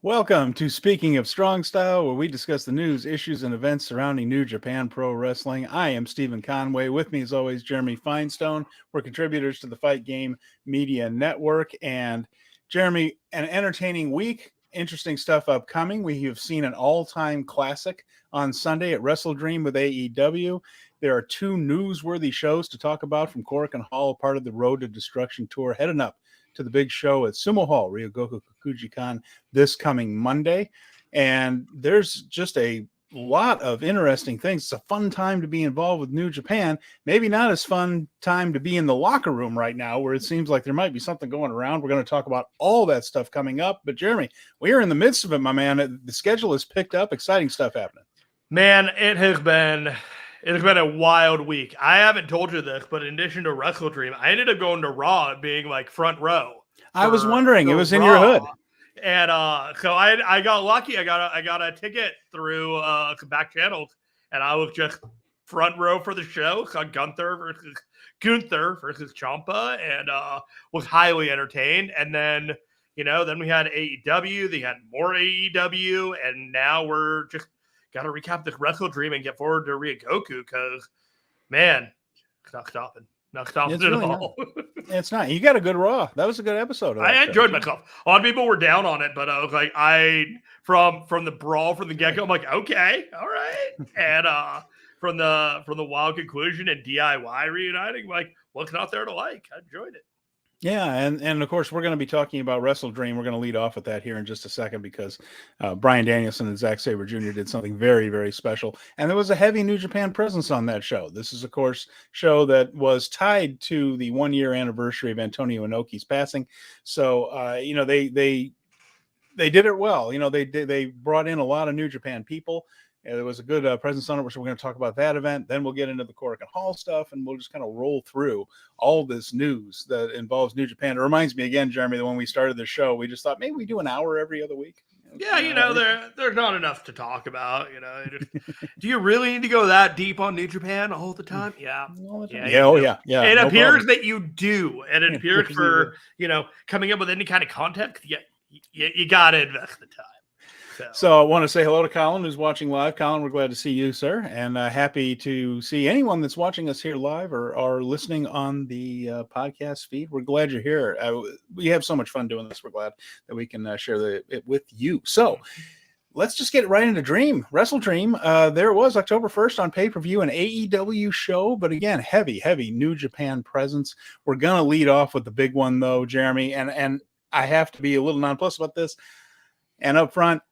Welcome to Speaking of Strong Style, where we discuss the news, issues, and events surrounding New Japan Pro Wrestling. I am Steven Conway. With me, as always, Jeremy Finestone. We're contributors to the Fight Game Media Network. And Jeremy, an entertaining week. Interesting stuff upcoming. We have seen an all-time classic on Sunday at WrestleDream with AEW. There are two newsworthy shows to talk about from Korakuen Hall, part of the Road to Destruction tour, heading up to the big show at Sumo Hall, Ryogoku Kokuji-kan, this coming Monday. And there's just a lot of interesting things. It's a fun time to be involved with New Japan. Maybe not as fun time to be in the locker room right now, where it seems like there might be something going around. We're going to talk about all that stuff coming up. But Jeremy, we are in the midst of it, my man. The schedule is picked up. Exciting stuff happening. Man, it has been a wild week. I haven't told you this, but in addition to WrestleDream, I ended up going to Raw being like front row. I was wondering, it was in your hood. And so I got lucky. I got a ticket through some back channels, and I was just front row for the show. Saw Gunther versus Ciampa, and was highly entertained. And then then we had AEW. They had more AEW, and now we're just got to recap this WrestleDream and get forward to Ryogoku because, man, it's not stopping. Not stopping at all. It's not. You got a good Raw. That was a good episode. I enjoyed myself. A lot of people were down on it, but I was like, from the brawl from the get-go, I'm like, okay, all right. And from the wild conclusion and DIY reuniting, like, what's not there to like? I enjoyed it. Yeah, and of course, we're going to be talking about WrestleDream. We're going to lead off with that here in just a second because Brian Danielson and Zack Sabre Jr. did something very, very special. And there was a heavy New Japan presence on that show. This is, of course, show that was tied to the 1-year anniversary of Antonio Inoki's passing. So, they did it well. They brought in a lot of New Japan people. There was a good presence on it, which we're going to talk about that event. Then we'll get into the Korakuen Hall stuff, and we'll just kind of roll through all this news that involves New Japan. It reminds me again, Jeremy, that when we started the show, we just thought maybe we do an hour every other week. Yeah, there's not enough to talk about. Do you really need to go that deep on New Japan all the time? Yeah. Yeah. It appears that you do, and it appears for coming up with any kind of content. Yeah, you got to invest the time. So I want to say hello to Colin, who's watching live. Colin, we're glad to see you, sir, and happy to see anyone that's watching us here live or listening on the podcast feed. We're glad you're here. We have so much fun doing this. We're glad that we can share it with you. So let's just get right into WrestleDream. There was October 1st on pay-per-view, an AEW show, but again, heavy New Japan presence. We're going to lead off with the big one, though, Jeremy, and I have to be a little nonplussed about this. And up front,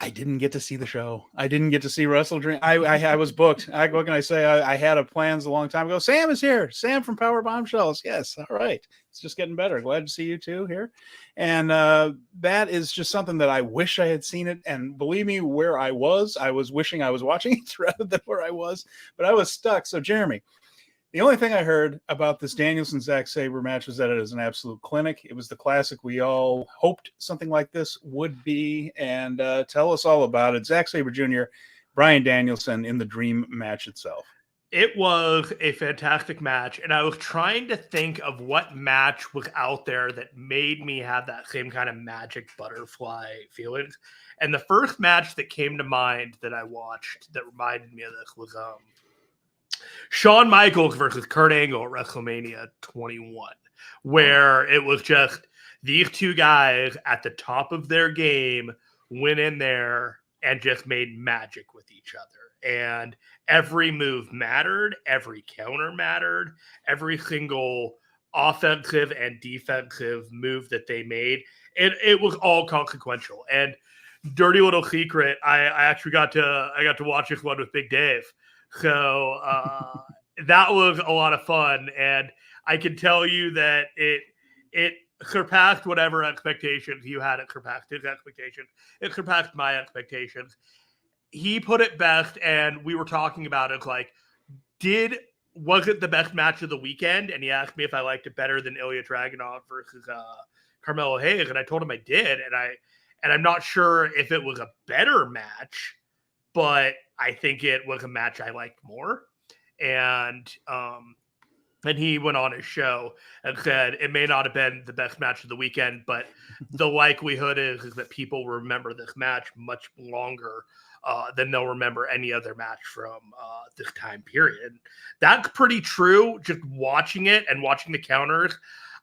I didn't get to see the show. I didn't get to see WrestleDream. I was booked. What can I say? I had plans a long time ago. Sam is here. Sam from Power Bombshells. Yes. All right. It's just getting better. Glad to see you too here. And that is just something that I wish I had seen it. And believe me, where I was wishing I was watching it rather than where I was. But I was stuck. So, Jeremy, the only thing I heard about this Danielson-Zack Sabre match was that it is an absolute clinic. It was the classic we all hoped something like this would be. And tell us all about it. Zack Sabre Jr., Brian Danielson in the Dream match itself. It was a fantastic match. And I was trying to think of what match was out there that made me have that same kind of magic butterfly feelings. And the first match that came to mind that I watched that reminded me of this was Shawn Michaels versus Kurt Angle at WrestleMania 21, where it was just these two guys at the top of their game went in there and just made magic with each other. And every move mattered, every counter mattered, every single offensive and defensive move that they made. It was all consequential. And dirty little secret, I actually got to watch this one with Big Dave. So that was a lot of fun, and I can tell you that it surpassed whatever expectations you had. It surpassed his expectations. It surpassed my expectations. He put it best, and we were talking about it like, was it the best match of the weekend? And he asked me if I liked it better than Ilya Dragunov versus Carmelo Hayes, and I told him I did, and I'm not sure if it was a better match, but I think it was a match I liked more. And And he went on his show and said it may not have been the best match of the weekend, but the likelihood is that people will remember this match much longer than they'll remember any other match from this time period. That's pretty true. Just watching it and watching the counters,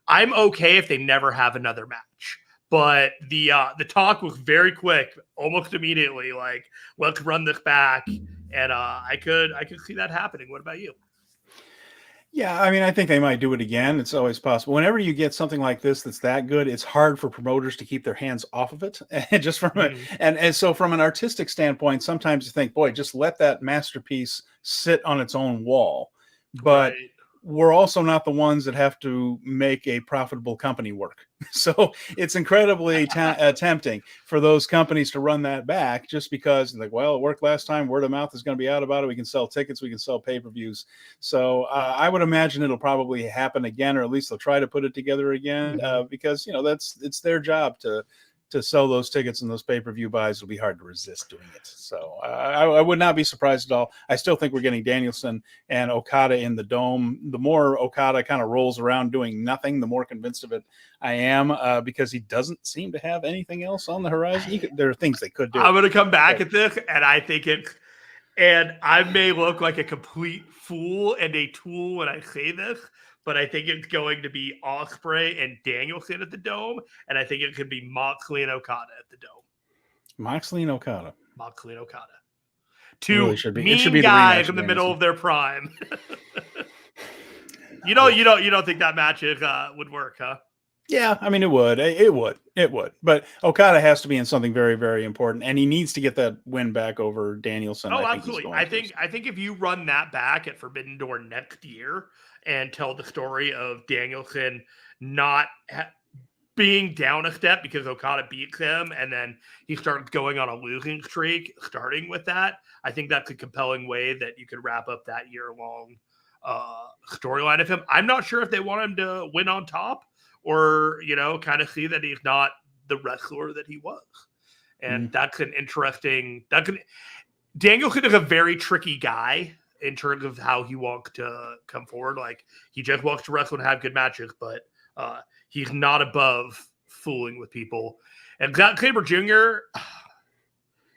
I'm okay if they never have another match. But the talk was very quick, almost immediately. Like, let's run this back, and I could see that happening. What about you? Yeah, I mean, I think they might do it again. It's always possible. Whenever you get something like this that's that good, it's hard for promoters to keep their hands off of it. And just from and so from an artistic standpoint, sometimes you think, boy, just let that masterpiece sit on its own wall. But we're also not the ones that have to make a profitable company work. So it's incredibly tempting for those companies to run that back just because, like, well, it worked last time. Word of mouth is going to be out about it. We can sell tickets. We can sell pay-per-views. So I would imagine it'll probably happen again, or at least they'll try to put it together again because, it's their job to sell those tickets, and those pay-per-view buys will be hard to resist doing it. So I would not be surprised at all. I still think we're getting Danielson and Okada in the Dome. The more Okada kind of rolls around doing nothing, the more convinced of it I am, because he doesn't seem to have anything else on the horizon. There are things they could do. I'm going to come back at this, and I think and I may look like a complete fool and a tool when I say this, but I think it's going to be Ospreay and Danielson at the Dome, and I think it could be Moxley and Okada at the Dome. Moxley and Okada. Two really should be. mean It should be guys in the middle of their prime. You don't think that match would work, huh? Yeah, I mean, it would. But Okada has to be in something very, very important, and he needs to get that win back over Danielson. Oh, absolutely. I think if you run that back at Forbidden Door next year and tell the story of Danielson not being down a step because Okada beats him, and then he starts going on a losing streak, starting with that, I think that's a compelling way that you could wrap up that year-long storyline of him. I'm not sure if they want him to win on top, or, kind of see that he's not the wrestler that he was. And that's an interesting... Danielson is a very tricky guy in terms of how he wants to come forward. Like, he just wants to wrestle and have good matches, but he's not above fooling with people. And Zack Sabre Jr.,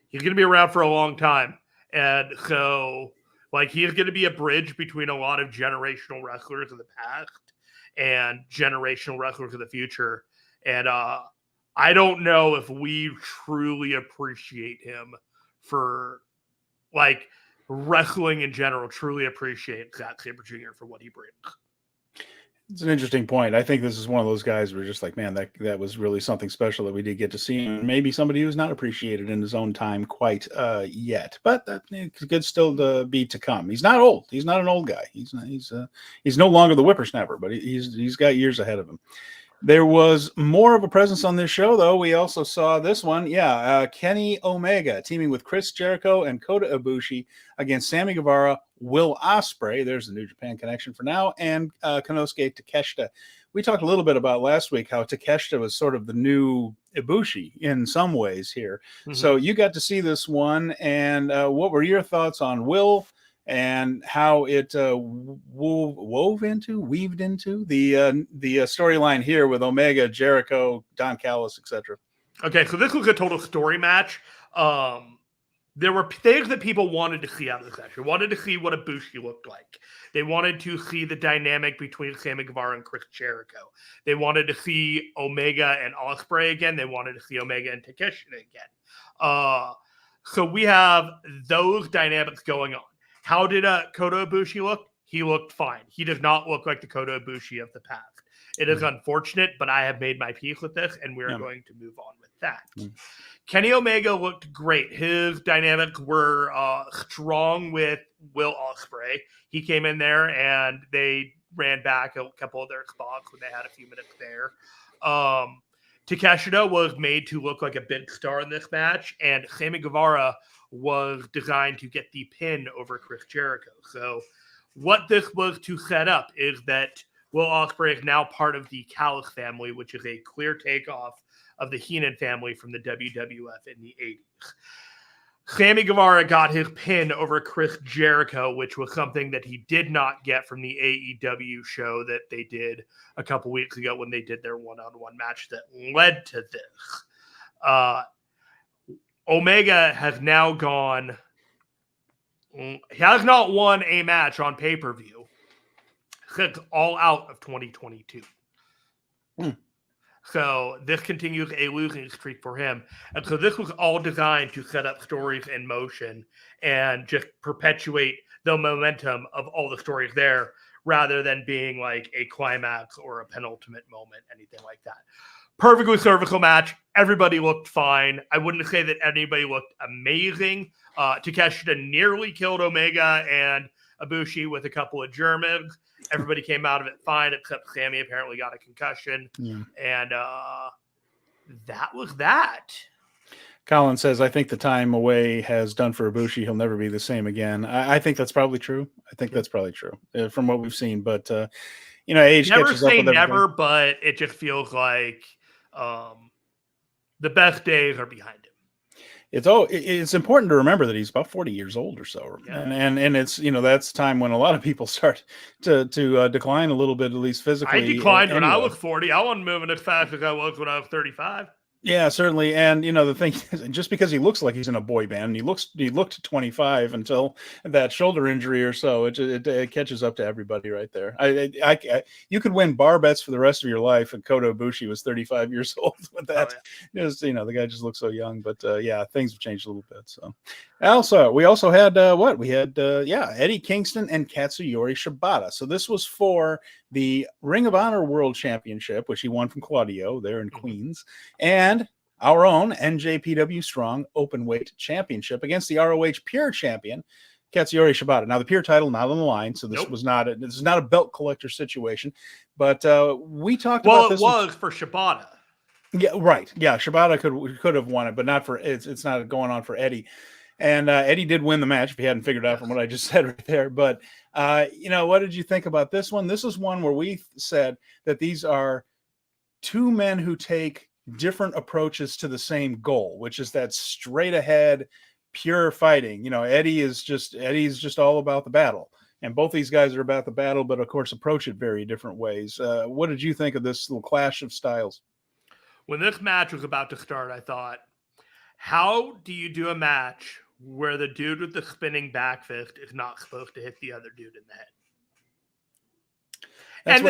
he's going to be around for a long time. And so, he's going to be a bridge between a lot of generational wrestlers of the past and generational wrestlers of the future. And I don't know if we truly appreciate him for, wrestling in general, truly appreciate Zack Sabre Jr. for what he brings. It's an interesting point. I think this is one of those guys where just like, man, that was really something special that we did get to see him. Maybe somebody who's not appreciated in his own time quite yet, but that could still be to come. He's not old. He's not an old guy. He's no longer the whippersnapper, but he's got years ahead of him. There was more of a presence on this show, though. We also saw this one. Kenny Omega teaming with Chris Jericho and Kota Ibushi against Sammy Guevara, Will Ospreay. There's the New Japan connection for now. And Konosuke Takeshita. We talked a little bit about last week how Takeshita was sort of the new Ibushi in some ways here. So you got to see this one. And what were your thoughts on Will and how it weaved into the storyline here with Omega, Jericho, Don Callis, etc.? Okay, so this was a total story match. There were things that people wanted to see out of this match. They wanted to see what Ibushi looked like. They wanted to see the dynamic between Sammy Guevara and Chris Jericho. They wanted to see Omega and Ospreay again. They wanted to see Omega and Takeshita again. So we have those dynamics going on. How did Kota Ibushi look? He looked fine. He does not look like the Kota Ibushi of the past. It is unfortunate, but I have made my peace with this, and we're going to move on with that. Kenny Omega looked great. His dynamics were strong with Will Ospreay. He came in there, and they ran back a couple of their spots when they had a few minutes there. Takeshita was made to look like a big star in this match, and Sammy Guevara was designed to get the pin over Chris Jericho. So what this was to set up is that Will Ospreay is now part of the Callis family, which is a clear takeoff of the Heenan family from the WWF in the 80s. Sammy Guevara got his pin over Chris Jericho, which was something that he did not get from the AEW show that they did a couple weeks ago when they did their one-on-one match that led to this. Omega has now gone. He has not won a match on pay-per-view since All Out of 2022. So this continues a losing streak for him. And so this was all designed to set up stories in motion and just perpetuate the momentum of all the stories there rather than being like a climax or a penultimate moment, anything like that. Perfectly cervical match. Everybody looked fine. I wouldn't say that anybody looked amazing. Takeshita nearly killed Omega and Ibushi with a couple of Germans. Everybody came out of it fine, except Sammy apparently got a concussion. Yeah. And that was that. Colin says, I think the time away has done for Ibushi. He'll never be the same again. I think that's probably true. That's probably true from what we've seen. But, age never catches up say with never, everything. but it just feels like the best days are behind him. It's important to remember that he's about 40 years old or so. Yeah. And it's, that's time when a lot of people start to decline a little bit, at least physically. I declined when I was 40. I wasn't moving as fast as I was when I was 35. Yeah, certainly. And, the thing is, just because he looks like he's in a boy band, he looked 25 until that shoulder injury or so. It catches up to everybody right there. You could win bar bets for the rest of your life, and Kota Ibushi was 35 years old with that. The guy just looks so young. But, things have changed a little bit. So, we also had, Eddie Kingston and Katsuyori Shibata. So this was for the Ring of Honor World Championship, which he won from Claudio there in Queens, and our own NJPW Strong Openweight Championship against the ROH Pure Champion, Katsuyori Shibata. Now, the Pure title not on the line, so this was not a belt collector situation, but we talked about this. Well, it was for Shibata. Yeah, right. Yeah, Shibata could have won it, but not for it's not going on for Eddie. And Eddie did win the match, if you hadn't figured out from what I just said right there. But, what did you think about this one? This is one where we said that these are two men who take different approaches to the same goal, which is that straight ahead, pure fighting. Eddie's just all about the battle. And both these guys are about the battle, but, of course, approach it very different ways. What did you think of this little clash of styles? When this match was about to start, I thought, how do you do a match where the dude with the spinning back fist is not supposed to hit the other dude in the head?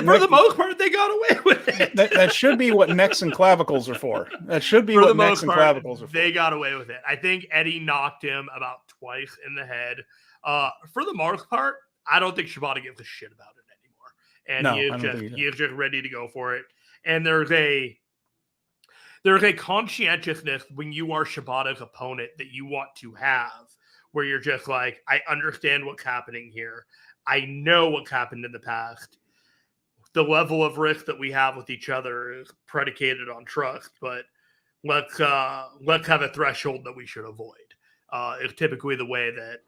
For the most part, they got away with it. That should be what necks and clavicles are for. That should be what necks and clavicles are for. They got away with it. I think Eddie knocked him about twice in the head. For the most part, I don't think Shibata gives a shit about it anymore. And he is just ready to go for it. And there's a conscientiousness when you are Shibata's opponent that you want to have, where you're just like, I understand what's happening here. I know what's happened in the past. The level of risk that we have with each other is predicated on trust, but let's have a threshold that we should avoid. Is typically the way that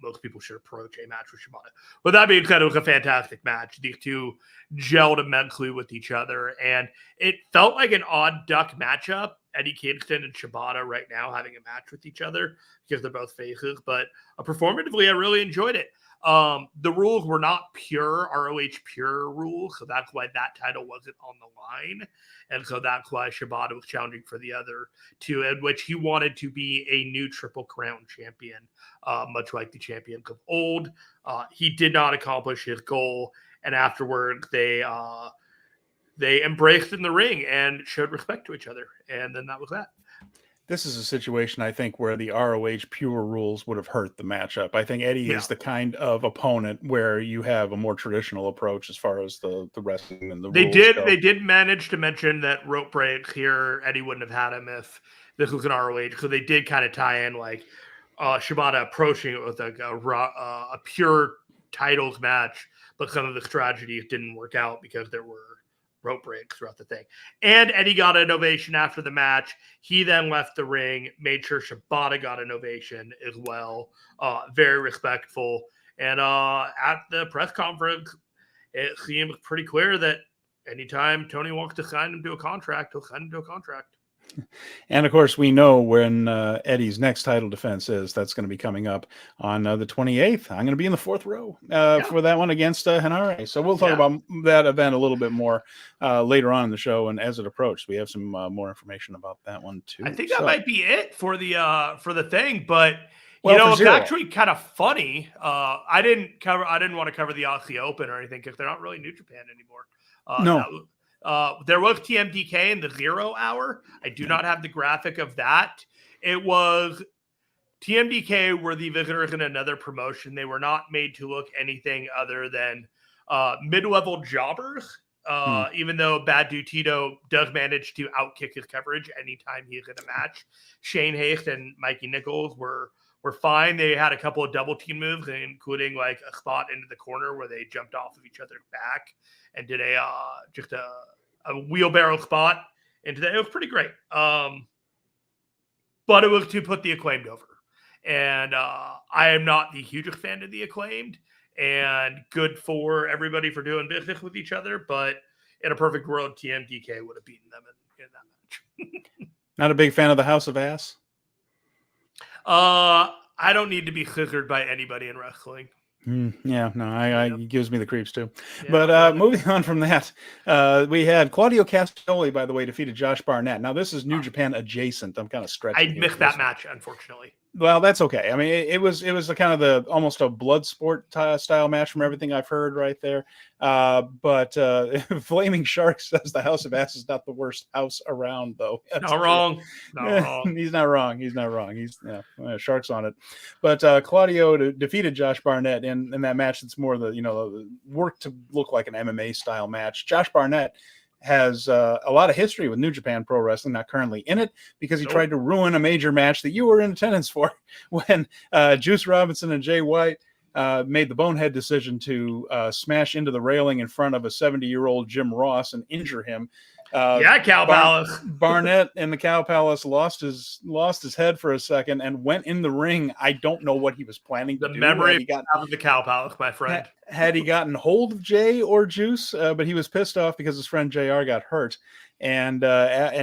most people should approach a match with Shibata. But that being said, it was a fantastic match. These two gelled immensely with each other, and it felt like an odd duck matchup. Eddie Kingston and Shibata right now having a match with each other because they're both faces, but performatively, I really enjoyed it. The rules were not pure ROH pure rules, so that's why that title wasn't on the line. And so that's why Shibata was challenging for the other two, in which he wanted to be a new Triple Crown champion, much like the champions of old. He did not accomplish his goal, and afterward they embraced in the ring and showed respect to each other, and then that was that. This is a situation, I think, where the ROH pure rules would have hurt the matchup. I think Eddie is the kind of opponent where you have a more traditional approach as far as the wrestling and the rules go. They did manage to mention that rope break here, Eddie wouldn't have had him if this was an ROH. So they did kind of tie in like Shibata approaching it with like a pure titles match, but some of the strategies didn't work out because there were rope breaks throughout the thing. And Eddie got an ovation after the match. He then left the ring, made sure Shibata got an ovation as well. Very respectful. And at the press conference, it seemed pretty clear that anytime Tony wants to sign him to a contract, he'll sign him to a contract. And of course, we know when Eddie's next title defense is. That's going to be coming up on the 28th. I'm going to be in the 4th row for that one against Henare. So we'll talk about that event a little bit more later on in the show. And as it approaches, we have some more information about that one too. I think that might be it for the thing. But you know, it's actually kind of funny. I didn't want to cover the Aussie Open or anything because they're not really New Japan anymore. No. There was TMDK in the 0 hour. I do not have the graphic of that. It was TMDK were the visitors in another promotion. They were not made to look anything other than mid-level jobbers, even though Bad Dude Tito does manage to outkick his coverage anytime he's in a match. Shane Haste and Mikey Nichols were fine. They had a couple of double team moves, including like a spot into the corner where they jumped off of each other's back and did just a wheelbarrow spot into that. It was pretty great. But it was to put the Acclaimed over. And I am not the hugest fan of the Acclaimed, and good for everybody for doing business with each other. But in a perfect world, TMDK would have beaten them in that match. Not a big fan of the House of Ass? I don't need to be scissored by anybody in wrestling. It gives me the creeps too. Yeah, but moving on from that, we had Claudio Castagnoli, by the way, defeated Josh Barnett. Now, this is New Japan adjacent. I'm kind of stretching. I missed that match, unfortunately. Well, that's okay. I mean, it was the kind of almost a blood sport style match from everything I've heard right there. But Flaming Shark says the House of Ass is not the worst house around, though. Not wrong. He's not wrong. He's Shark's on it. But Claudio defeated Josh Barnett in that match. It's more the work to look like an MMA style match. Josh Barnett has a lot of history with New Japan Pro Wrestling, not currently in it, because he tried to ruin a major match that you were in attendance for when Juice Robinson and Jay White made the bonehead decision to smash into the railing in front of a 70-year-old Jim Ross and injure him. Cow Palace. Barnett in the Cow Palace lost his head for a second and went in the ring. I don't know what he was planning to do. The memory of the Cow Palace, my friend. Had he gotten hold of Jay or Juice, but he was pissed off because his friend JR got hurt, and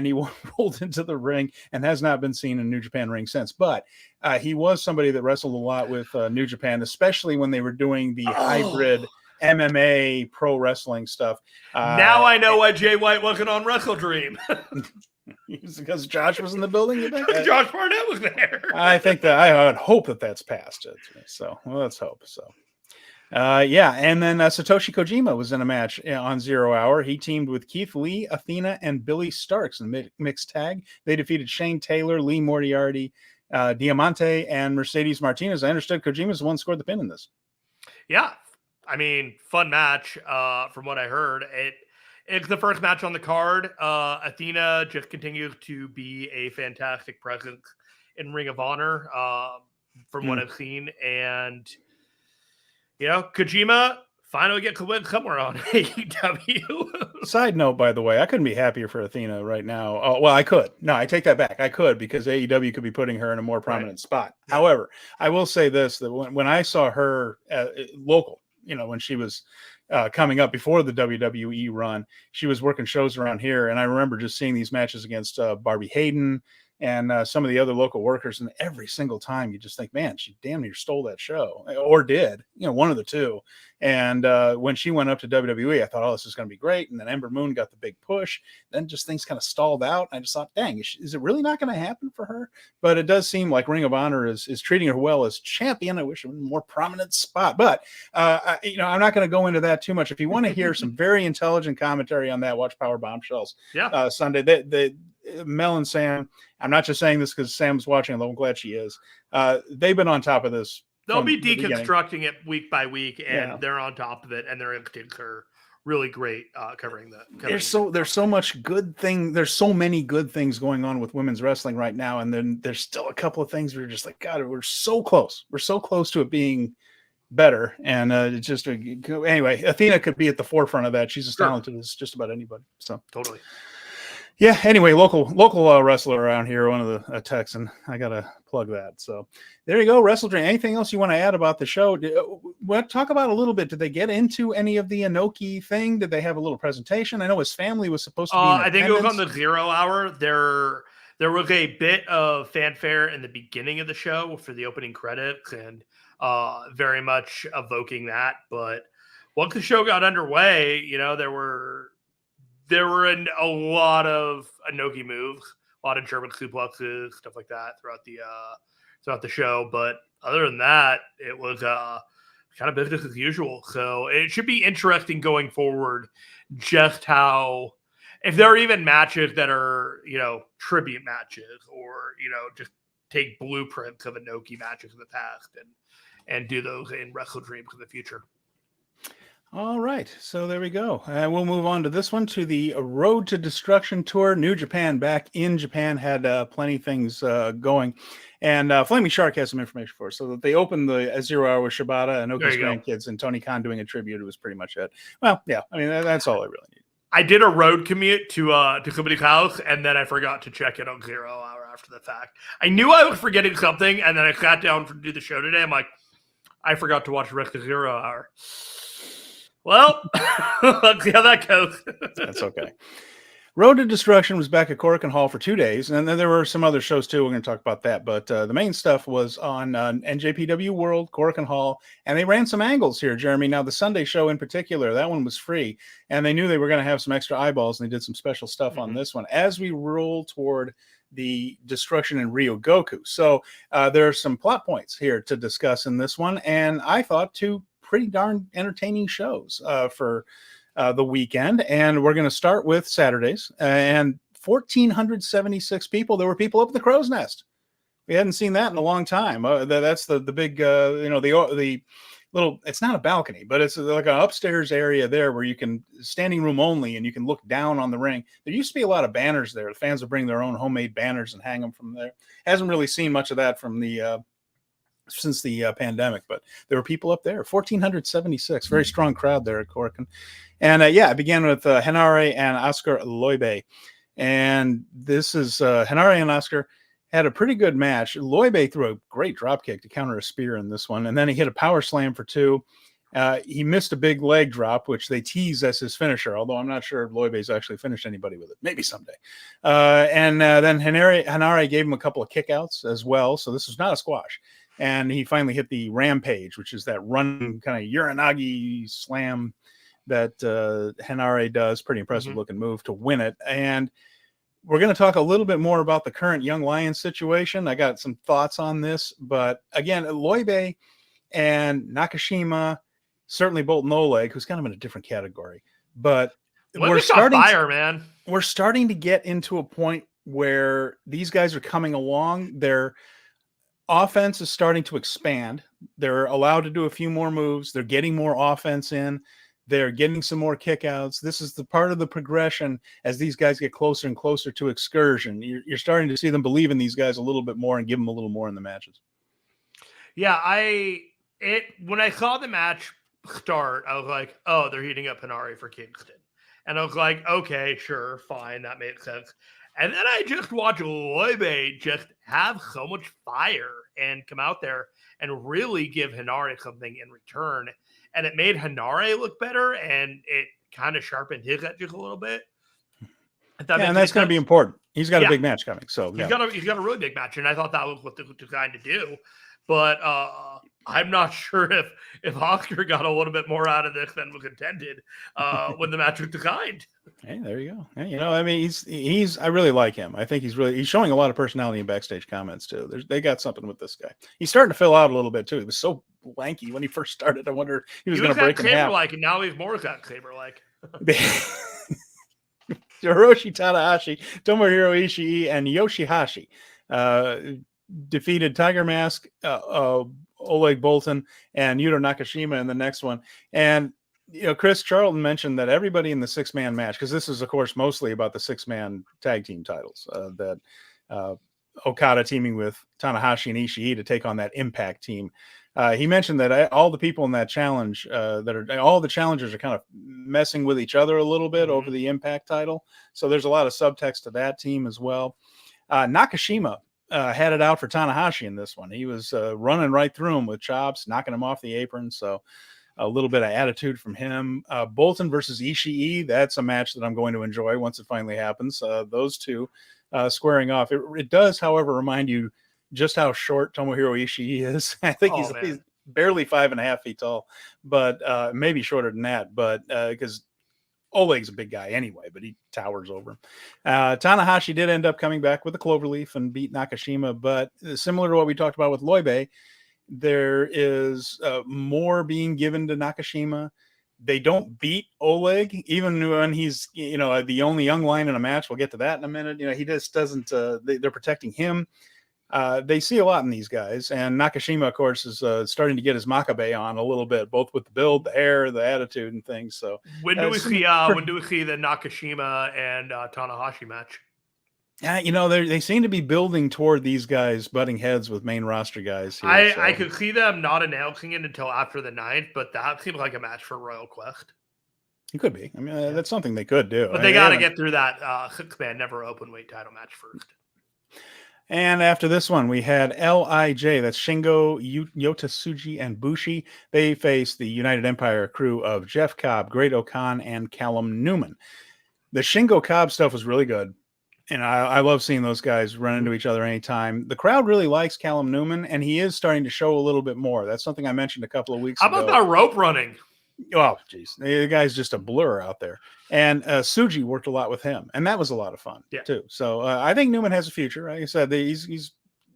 he rolled into the ring and has not been seen in New Japan ring since. But he was somebody that wrestled a lot with New Japan, especially when they were doing the hybrid MMA pro wrestling stuff. Now I know why Jay White wasn't on WrestleDream. Because Josh was in the building. Josh Barnett was there. I think that I would hope that's past it. So let's hope so. And then Satoshi Kojima was in a match on 0 hour. He teamed with Keith Lee, Athena, and Billy Starks in the mixed tag. They defeated Shane Taylor, Lee Moriarty, Diamante, and Mercedes Martinez. I understood Kojima's the one who scored the pin in this. Yeah. I mean, fun match from what I heard. It's the first match on the card. Athena just continues to be a fantastic presence in Ring of Honor from what I've seen. And, Kojima finally gets to win somewhere on AEW. Side note, by the way, I couldn't be happier for Athena right now. Oh, well, I could. No, I take that back. I could, because AEW could be putting her in a more prominent spot. However, I will say this, that when I saw her local, when she was coming up before the WWE run, she was working shows around here. And I remember just seeing these matches against Barbie Hayden and some of the other local workers. And every single time you just think, man, she damn near stole that show, or did, one of the two. And when she went up to WWE, I thought, this is going to be great. And then Ember Moon got the big push. Then just things kind of stalled out. And I just thought, dang, is it really not going to happen for her? But it does seem like Ring of Honor is treating her well as champion. I wish it was a more prominent spot. But, I'm not going to go into that too much. If you want to hear some very intelligent commentary on that, watch Power Bombshells Sunday. Mel and Sam, I'm not just saying this because Sam's watching, although I'm glad she is. They've been on top of this. They'll be deconstructing it week by week, and they're on top of it, and their instincts are really great covering the. There's so much good thing. There's so many good things going on with women's wrestling right now, and then there's still a couple of things where you're just like, God, we're so close. We're so close to it being better, and anyway, Athena could be at the forefront of that. She's as talented as just about anybody. So totally. Yeah. Anyway, local wrestler around here, one of the Texan. I gotta plug that. So there you go, WrestleDream. Anything else you want to add about the show? Talk about a little bit. Did they get into any of the Inoki thing? Did they have a little presentation? I know his family was supposed to be. I think it was on the 0 hour. There was a bit of fanfare in the beginning of the show for the opening credits and very much evoking that. But once the show got underway, you know, there were a lot of Inoki moves, a lot of German suplexes, stuff like that throughout the show. But other than that, it was kind of business as usual. So it should be interesting going forward, just how, if there are even matches that are, you know, tribute matches or, you know, just take blueprints of Inoki matches in the past and do those in WrestleDream in the future. All right, so there we go. We'll move on to this one, to the Road to Destruction Tour. New Japan back in Japan had plenty of things going. And Flaming Shark has some information for us. So that they opened the 0 Hour with Shibata and Oki's grandkids and Tony Khan doing a tribute. It was pretty much it. Well, yeah, I mean, that's all I really need. I did a road commute to somebody's house, and then I forgot to check it on 0 Hour after the fact. I knew I was forgetting something, and then I sat down to do the show today. I'm like, I forgot to watch the rest of 0 Hour. Well, let's see how that goes. That's okay. Road to Destruction was back at Korakuen Hall for 2 days, and then there were some other shows too. We're going to talk about that, but the main stuff was on NJPW World, Korakuen Hall, and they ran some angles here, Jeremy. Now, the Sunday show in particular, that one was free, and they knew they were going to have some extra eyeballs, and they did some special stuff on this one as we roll toward the destruction in Ryogoku. So there are some plot points here to discuss in this one, and I thought two pretty darn entertaining shows for the weekend. And we're going to start with Saturdays, and 1,476 people. There were people up in the crow's nest. We hadn't seen that in a long time. That's the big, the little, it's not a balcony, but it's like an upstairs area there where you can, standing room only, and you can look down on the ring. There used to be a lot of banners there. The fans would bring their own homemade banners and hang them from there. Hasn't really seen much of that from the since the pandemic, but there were people up there. 1,476, very strong crowd there at Korakuen. And it began with Henare and Oscar Loibe. And this is Henare and Oscar had a pretty good match. Loibe threw a great dropkick to counter a spear in this one, and then he hit a power slam for 2. He missed a big leg drop, which they tease as his finisher, although I'm not sure if Loibe's actually finished anybody with it. Maybe someday. And then Henare gave him a couple of kickouts as well, so this was not a squash. And he finally hit the Rampage, which is that running kind of Uranagi slam that Henare does. Pretty impressive looking move to win it. And we're going to talk a little bit more about the current Young Lions situation. I got some thoughts on this, but again, Loibe and Nakashima, certainly Bolton Oleg, who's kind of in a different category, but we're starting to get into a point where these guys are coming along. Their offense is starting to expand. They're allowed to do a few more moves. They're getting more offense in. They're getting some more kickouts. This is the part of the progression as these guys get closer and closer to Excursion. You're starting to see them believe in these guys a little bit more and give them a little more in the matches. Yeah, when I saw the match start, I was like, oh, they're heating up Henare for Kingston. And I was like, okay, sure, fine, that makes sense. And then I just watched Loibe just have so much fire and come out there and really give Henare something in return. And it made Henare look better, and it kind of sharpened his edges a little bit. And that's going to be important. He's got a big match coming. So he's got a really big match, and I thought that was what they were trying to do. But I'm not sure if Oscar got a little bit more out of this than was intended when the match was designed. Hey, there you go. Hey, I mean, he's I really like him. I think he's showing a lot of personality in backstage comments too. They got something with this guy. He's starting to fill out a little bit too. He was so lanky when he first started. I wonder if he was going to break in half. And now he's more Zack Sabre like. Hiroshi Tanahashi, Tomohiro Ishii, and Yoshihashi defeated Tiger Mask, Oleg Bolton, and Yuto Nakashima in the next one. And Chris Charlton mentioned that everybody in the 6-man match, because this is of course mostly about the 6-man tag team titles, that Okada teaming with Tanahashi and Ishii to take on that Impact team. He mentioned that all the people in that challenge, all the challengers are kind of messing with each other a little bit over the Impact title. So there's a lot of subtext to that team as well. Nakashima had it out for Tanahashi in this one. He was running right through him with chops, knocking him off the apron. So a little bit of attitude from him. Bolton versus Ishii. That's a match that I'm going to enjoy once it finally happens. Those two squaring off. It does, however, remind you just how short Tomohiro Ishii is. I think he's barely 5.5 feet tall, but maybe shorter than that. But because Oleg's a big guy anyway, but he towers over him. Tanahashi did end up coming back with a cloverleaf and beat Nakashima, but similar to what we talked about with Loibe, there is more being given to Nakashima. They don't beat Oleg, even when he's, the only young lion in a match. We'll get to that in a minute. He just doesn't, they're protecting him. They see a lot in these guys, and Nakashima, of course, is starting to get his Makabe on a little bit, both with the build, the hair, the attitude, and things. So when do we see the Nakashima and Tanahashi match? They seem to be building toward these guys butting heads with main roster guys here, I could see them not announcing it until after the 9th, but that seems like a match for Royal Quest. It could be. I mean, that's something they could do. But they got to get through that 6-man never openweight title match first. And after this one, we had LIJ. That's Shingo, Yotasuji, and Bushi. They faced the United Empire crew of Jeff Cobb, Great O'Khan, and Callum Newman. The Shingo Cobb stuff was really good. And I love seeing those guys run into each other anytime. The crowd really likes Callum Newman, and he is starting to show a little bit more. That's something I mentioned a couple of weeks ago. How about that rope running? Oh, geez. The guy's just a blur out there. And Suji worked a lot with him, and that was a lot of fun, too. So I think Newman has a future. Like I said, he's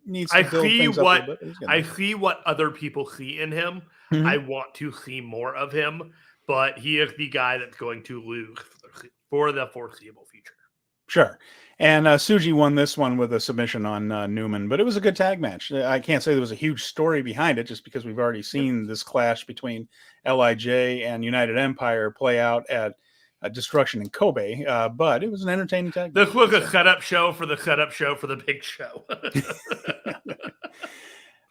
needs to build things up a little bit. I see what other people see in him. Mm-hmm. I want to see more of him, but he is the guy that's going to lose for the foreseeable future. Sure. And Suji won this one with a submission on Newman, but it was a good tag match. I can't say there was a huge story behind it just because we've already seen this clash between LIJ and United Empire play out at Destruction in Kobe, but it was an entertaining tag match. This was a setup show for the big show.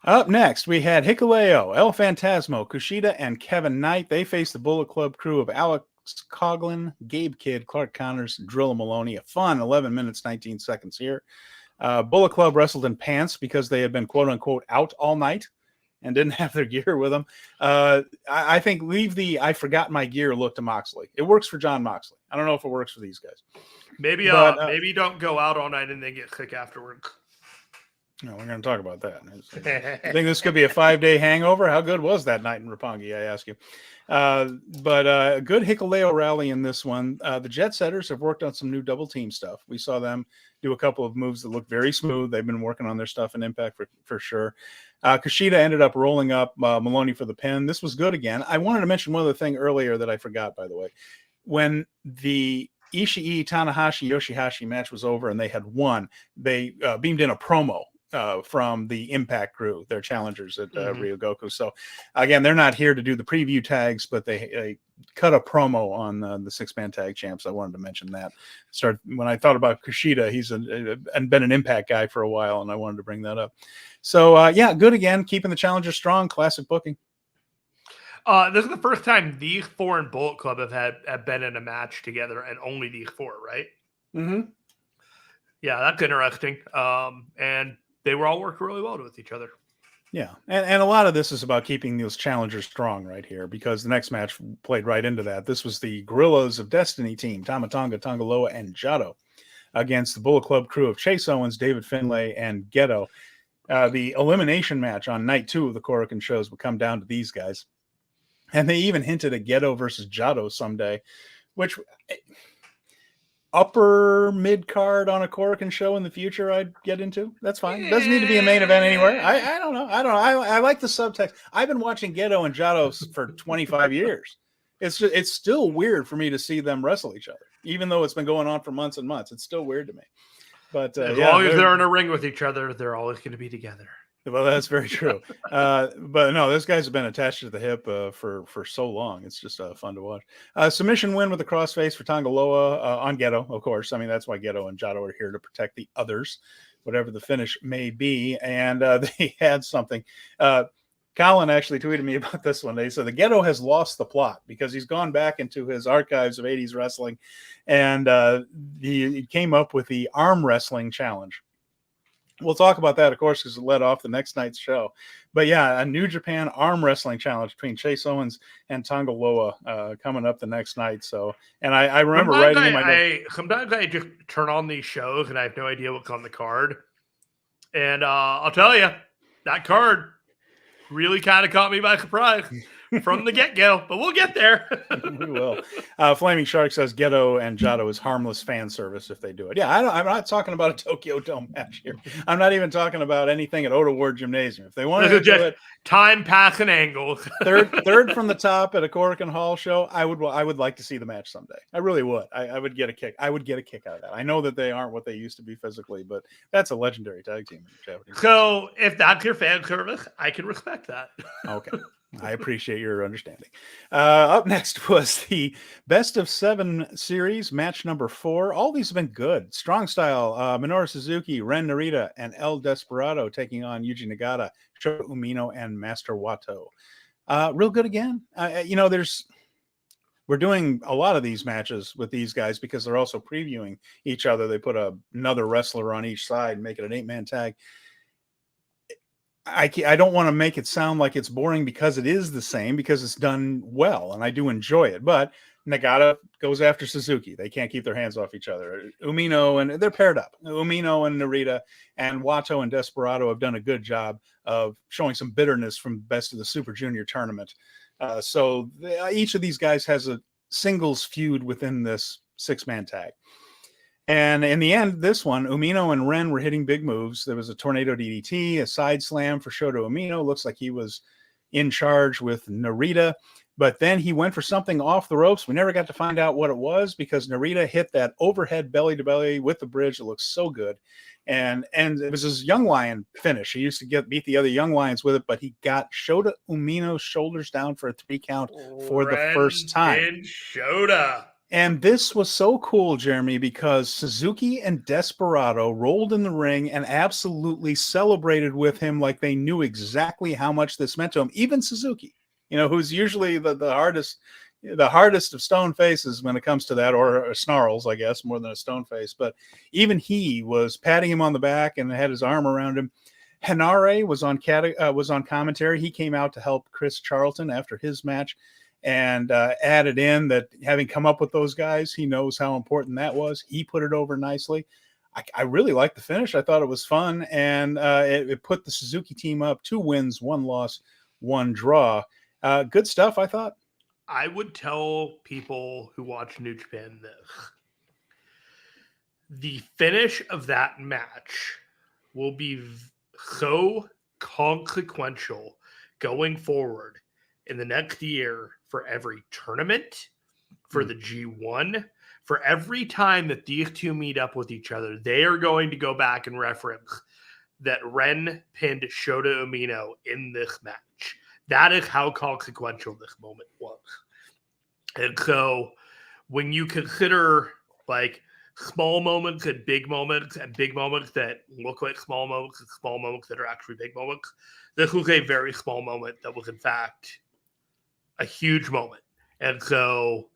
Up next, we had Hikuleo, El Phantasmo, Kushida, and Kevin Knight. They faced the Bullet Club crew of Alex Coughlin, Gabe Kidd, Clark Connors, and Drilla Maloney. A fun 11 minutes, 19 seconds here. Bullet Club wrestled in pants because they had been quote-unquote out all night and didn't have their gear with them. I think leave the I forgot my gear look to Moxley. It works for John Moxley. I don't know if it works for these guys. Maybe don't go out all night and then get sick afterwards. No, we're going to talk about that. I think this could be a 5-day hangover. How good was that night in Roppongi, I ask you? But a good Hikuleo rally in this one. The Jet Setters have worked on some new double team stuff. We saw them do a couple of moves that look very smooth. They've been working on their stuff in Impact for sure. Kushida ended up rolling up Maloney for the pin. This was good again. I wanted to mention one other thing earlier that I forgot, by the way. When the Ishii, Tanahashi, Yoshihashi match was over and they had won, they beamed in a promo from the Impact crew, their challengers at Ryogoku. So again, they're not here to do the preview tags, but they cut a promo on the 6-man tag champs. I wanted to mention that. When I thought about Kushida, he's been an Impact guy for a while, and I wanted to bring that up. So good again, keeping the challengers strong. Classic booking. This is the first time these four in Bullet Club have been in a match together, and only these four, right? Mm-hmm. Yeah, that's interesting. And they were all working really well with each other. Yeah, and a lot of this is about keeping those challengers strong right here, because the next match played right into that. This was the Gorillas of Destiny team, Tama Tonga, Tongaloa, and Jado, against the Bullet Club crew of Chase Owens, David Finlay, and Geto. The elimination match on night 2 of the Korakuen shows would come down to these guys. And they even hinted at Geto versus Jado someday, which upper mid card on a Korakuen show in the future I'd get into. That's fine. It doesn't need to be a main event anywhere. I don't know. I like the subtext. I've been watching Geto and Jado for 25 years. It's still weird for me to see them wrestle each other, even though it's been going on for months and months. It's still weird to me. But as long as they're in a ring with each other, they're always going to be together. Well, that's very true. But no, those guys have been attached to the hip for so long. It's just fun to watch. Submission win with the crossface for Tongaloa on Geto, of course. I mean, that's why Geto and Jado are here, to protect the others, whatever the finish may be. And they had something. Colin actually tweeted me about this one. They said the Geto has lost the plot because he's gone back into his archives of 80s wrestling, and he came up with the arm wrestling challenge. We'll talk about that, of course, because it led off the next night's show. But yeah, a New Japan arm wrestling challenge between Chase Owens and Tonga Loa coming up the next night. So, and I remember writing in my notes. Sometimes I just turn on these shows and I have no idea what's on the card. And I'll tell you, that card really kind of caught me by surprise from the get-go, but we'll get there. We will. Flaming Shark says Geto and Jado is harmless fan service if they do it. Yeah, I'm not talking about a Tokyo Dome match here. I'm not even talking about anything at Oda Ward Gymnasium. If they want to do it, time passing angles. third from the top at a Korakuen Hall show, I would like to see the match someday. I really would. I would get a kick. I would get a kick out of that. I know that they aren't what they used to be physically, but that's a legendary tag team in Japanese. So if that's your fan service, I can respect that. Okay. I appreciate your understanding. Up next was the Best of 7 series, match number 4. All these have been good. Strong Style, Minoru Suzuki, Ren Narita, and El Desperado taking on Yuji Nagata, Shota Umino, and Master Wato. Real good again. We're doing a lot of these matches with these guys because they're also previewing each other. They put another wrestler on each side, make it an 8-man tag. I don't want to make it sound like it's boring because it is the same, because it's done well and I do enjoy it. But Nagata goes after Suzuki. They can't keep their hands off each other. Umino, and they're paired up. Umino and Narita and Wato and Desperado have done a good job of showing some bitterness from Best of the Super Junior tournament. So each of these guys has a singles feud within this 6-man tag. And in the end, this one, Umino and Ren were hitting big moves. There was a tornado DDT, a side slam for Shota Umino. Looks like he was in charge with Narita. But then he went for something off the ropes. We never got to find out what it was because Narita hit that overhead belly-to-belly with the bridge. It looks so good. And it was his Young Lion finish. He used to beat the other Young Lions with it, but he got Shota Umino's shoulders down for a 3 count for the first time. Shota. And this was so cool, Jeremy, because Suzuki and Desperado rolled in the ring and absolutely celebrated with him like they knew exactly how much this meant to him. Even Suzuki, who's usually the hardest of stone faces when it comes to that, or snarls, I guess, more than a stone face. But even he was patting him on the back and had his arm around him. Henare was on commentary. He came out to help Chris Charlton after his match, and added in that having come up with those guys, he knows how important that was. He put it over nicely. I really liked the finish. I thought it was fun, and it put the Suzuki team up 2 wins, 1 loss, 1 draw. Good stuff, I thought. I would tell people who watch New Japan this. The finish of that match will be so consequential going forward in the next year for every tournament, for the G1, for every time that these two meet up with each other. They are going to go back and reference that Ren pinned Shota Umino in this match. That is how consequential this moment was. And so when you consider like small moments and big moments that look like small moments and small moments that are actually big moments, this was a very small moment that was in fact a huge moment. And so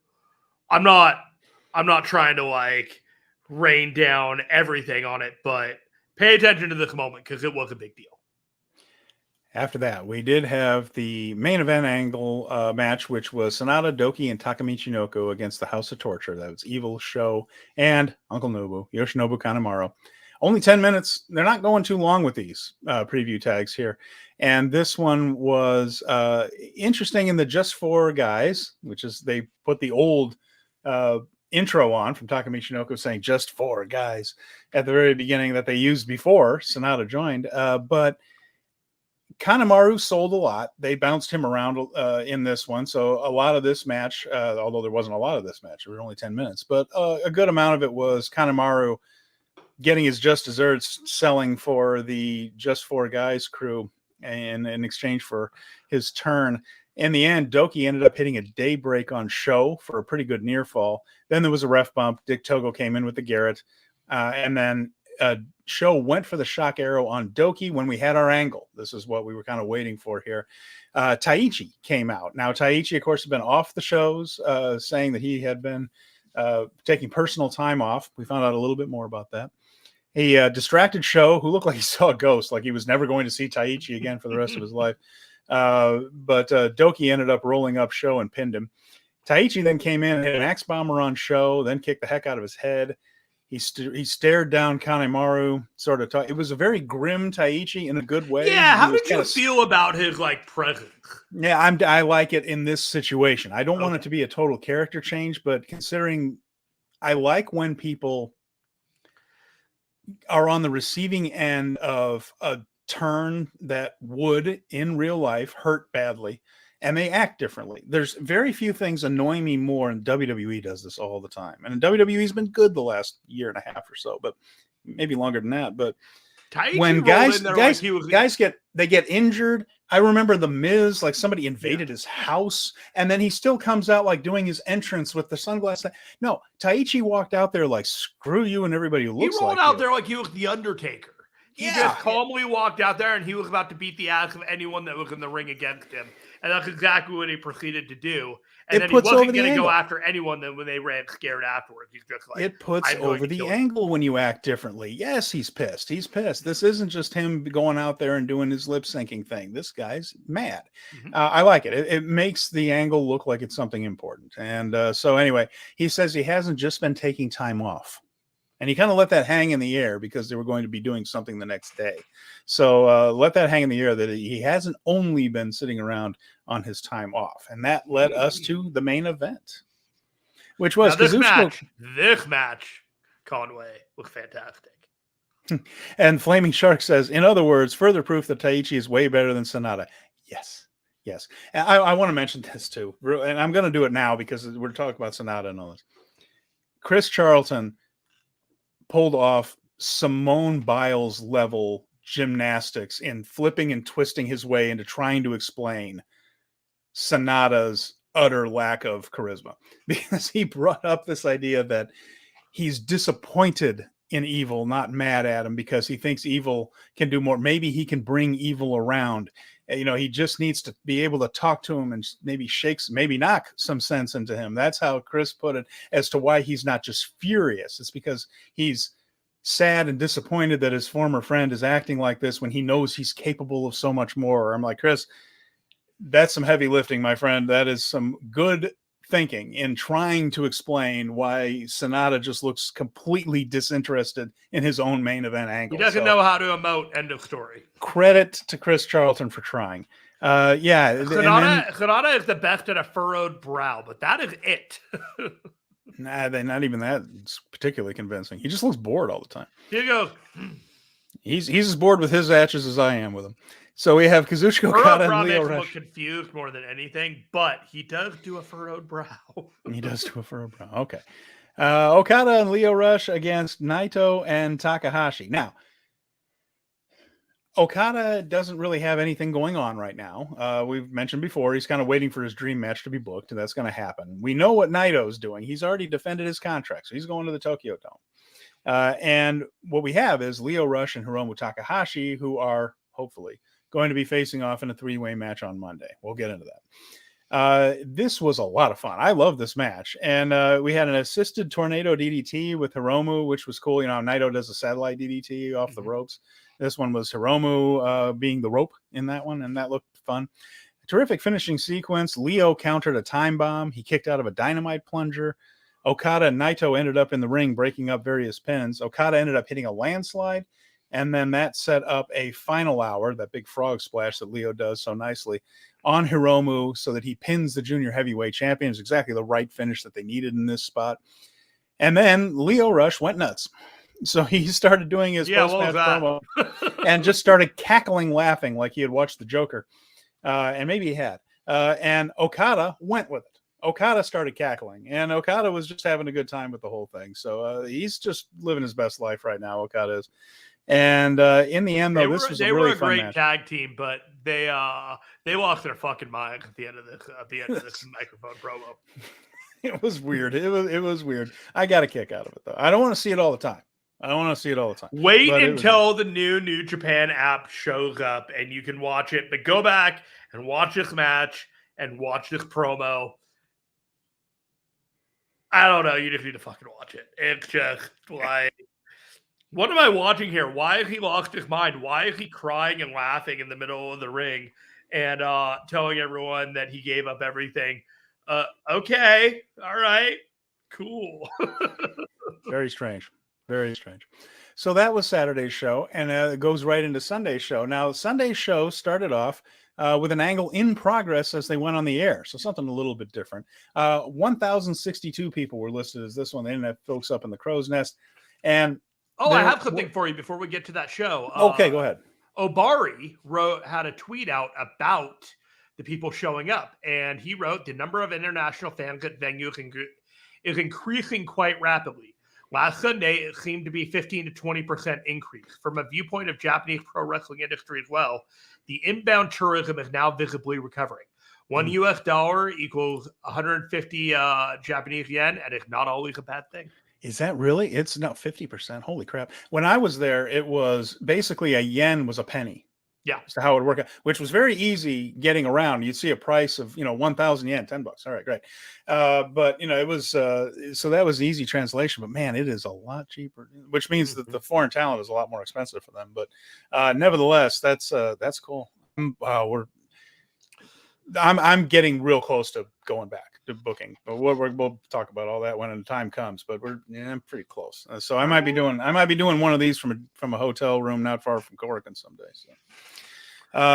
I'm not trying to like rain down everything on it, but pay attention to this moment because it was a big deal. After that, we did have the main event angle match, which was Sanada, Doki, and Takamichi Noko against the House of Torture. That was Evil, Show, and Uncle Nobu, Yoshinobu Kanemaru. Only 10 minutes. They're not going too long with these preview tags here. And this one was interesting in the Just 4 guys, which is they put the old intro on from Takamichi Noko saying Just 4 guys at the very beginning that they used before Sanada joined. But Kanemaru sold a lot. They bounced him around in this one. So a lot of this match, although there wasn't a lot of this match, it was only 10 minutes, but a good amount of it was Kanemaru getting his just desserts, selling for the Just 4 guys crew in exchange for his turn. In the end, Doki ended up hitting a daybreak on Show for a pretty good near fall. Then there was a ref bump. Dick Togo came in with the Garrett. And then Show went for the shock arrow on Doki when we had our angle. This is what we were kind of waiting for here. Taichi came out. Now, Taichi, of course, had been off the shows, saying that he had been taking personal time off. We found out a little bit more about that. a distracted Sho who looked like he saw a ghost, like he was never going to see Taichi again for the rest of his life. But Doki ended up rolling up Sho and pinned him. Taichi then came in and hit an axe bomber on Sho, then kicked the heck out of his head. He stared down Kanemaru, sort of. It was a very grim Taichi in a good way. Yeah, how did you feel about his presence? Yeah, I like it in this situation. I don't want it to be a total character change, but considering I like when people are on the receiving end of a turn that would in real life hurt badly, and they act differently. There's very few things annoy me more, and WWE does this all the time. And WWE's been good the last year and a half or so, but maybe longer than that. But Taichi when guys get injured, I remember the Miz, like somebody invaded his house, and then he still comes out like doing his entrance with the sunglasses. No, Taichi walked out there like, screw you and everybody who looks like you. He rolled out there like he was the Undertaker. He just calmly walked out there, and he was about to beat the ass of anyone that was in the ring against him. And that's exactly what he proceeded to do. And then he wasn't going to go after anyone then when they ran scared afterwards. He's just like, it puts over the angle when you act differently. Yes, he's pissed. He's pissed. This isn't just him going out there and doing his lip syncing thing. This guy's mad. I like it. It makes the angle look like it's something important. And so anyway, he says he hasn't just been taking time off. And he kind of let that hang in the air because they were going to be doing something the next day. So let that hang in the air that he hasn't only been sitting around on his time off. And that led us to the main event, which was this match, Conway, was fantastic. And Flaming Shark says, in other words, further proof that Taichi is way better than SANADA. Yes. And I want to mention this too. And I'm going to do it now because we're talking about SANADA and all this. Chris Charlton pulled off Simone Biles level gymnastics in flipping and twisting his way into trying to explain SANADA's utter lack of charisma, because he brought up this idea that he's disappointed in Evil, not mad at him, because he thinks Evil can do more. Maybe he can bring Evil around. He just needs to be able to talk to him and maybe knock some sense into him. That's how Chris put it, as to why he's not just furious. It's because he's sad and disappointed that his former friend is acting like this when he knows he's capable of so much more. I'm like, Chris, that's some heavy lifting, my friend. That is some good thinking in trying to explain why SANADA just looks completely disinterested in his own main event angle. He doesn't know how to emote. End of story. Credit to Chris Charlton for trying. SANADA is the best at a furrowed brow, but that is it. Nah, they're not even that. It's particularly convincing. He just looks bored all the time. Here you go. He's as bored with his matches as I am with him. So we have Kazuchika Okada and Lio Rush. Look confused more than anything, but he does do a furrowed brow. He does do a furrowed brow. Okay. Okada and Lio Rush against Naito and Takahashi. Now, Okada doesn't really have anything going on right now. We've mentioned before, he's kind of waiting for his dream match to be booked, and that's going to happen. We know what Naito's doing. He's already defended his contract, so he's going to the Tokyo Dome. And what we have is Lio Rush and Hiromu Takahashi, who are hopefully going to be facing off in a three-way match on Monday. We'll get into that. This was a lot of fun. I love this match. And we had an assisted tornado DDT with Hiromu, which was cool. Naito does a satellite DDT off the ropes. This one was Hiromu being the rope in that one, and that looked fun. Terrific finishing sequence. Lio countered a time bomb. He kicked out of a dynamite plunger. Okada and Naito ended up in the ring breaking up various pins. Okada ended up hitting a landslide, and then that set up a final hour, that big frog splash that Lio does so nicely, on Hiromu so that he pins the junior heavyweight champion. It's exactly the right finish that they needed in this spot. And then Lio Rush went nuts. So he started doing his post-match promo and just started cackling, laughing like he had watched the Joker. And maybe he had. And Okada went with it. Okada started cackling, and Okada was just having a good time with the whole thing. So he's just living his best life right now, Okada is. And in the end, though, this was a really fun match. They were a great tag team, but they lost their fucking mind at the end of this microphone promo. It was weird. It was weird. I got a kick out of it, though. I don't want to see it all the time. Wait until the New Japan app shows up and you can watch it. But go back and watch this match and watch this promo. I don't know. You just need to fucking watch it. It's just like What am I watching here? Why has he lost his mind? Why is he crying and laughing in the middle of the ring and telling everyone that he gave up everything? Okay. All right. Cool. Very strange. Very strange. So that was Saturday's show, and it goes right into Sunday's show. Now, Sunday's show started off with an angle in progress as they went on the air. So something a little bit different. 1,062 people were listed as this one. They didn't have folks up in the crow's nest. And I have something for you before we get to that show. Okay, go ahead. Obari had a tweet out about the people showing up, and he wrote, the number of international fans at venue is increasing quite rapidly. Last Sunday, it seemed to be 15 to 20% increase. From a viewpoint of Japanese pro wrestling industry as well, the inbound tourism is now visibly recovering. $1 US equals 150 Japanese yen, and it's not always a bad thing. Is that really? It's not 50%. Holy crap. When I was there, it was basically a yen was a penny. Yeah. So how it would work out, which was very easy getting around. You'd see a price of, 1,000 yen, $10. All right, great. But it was, so that was easy translation, but man, it is a lot cheaper, which means that the foreign talent is a lot more expensive for them. But nevertheless, that's cool. I'm getting real close to going back to booking, but we'll talk about all that when the time comes. But I'm pretty close, so I might be doing one of these from a hotel room not far from Korakuen someday. So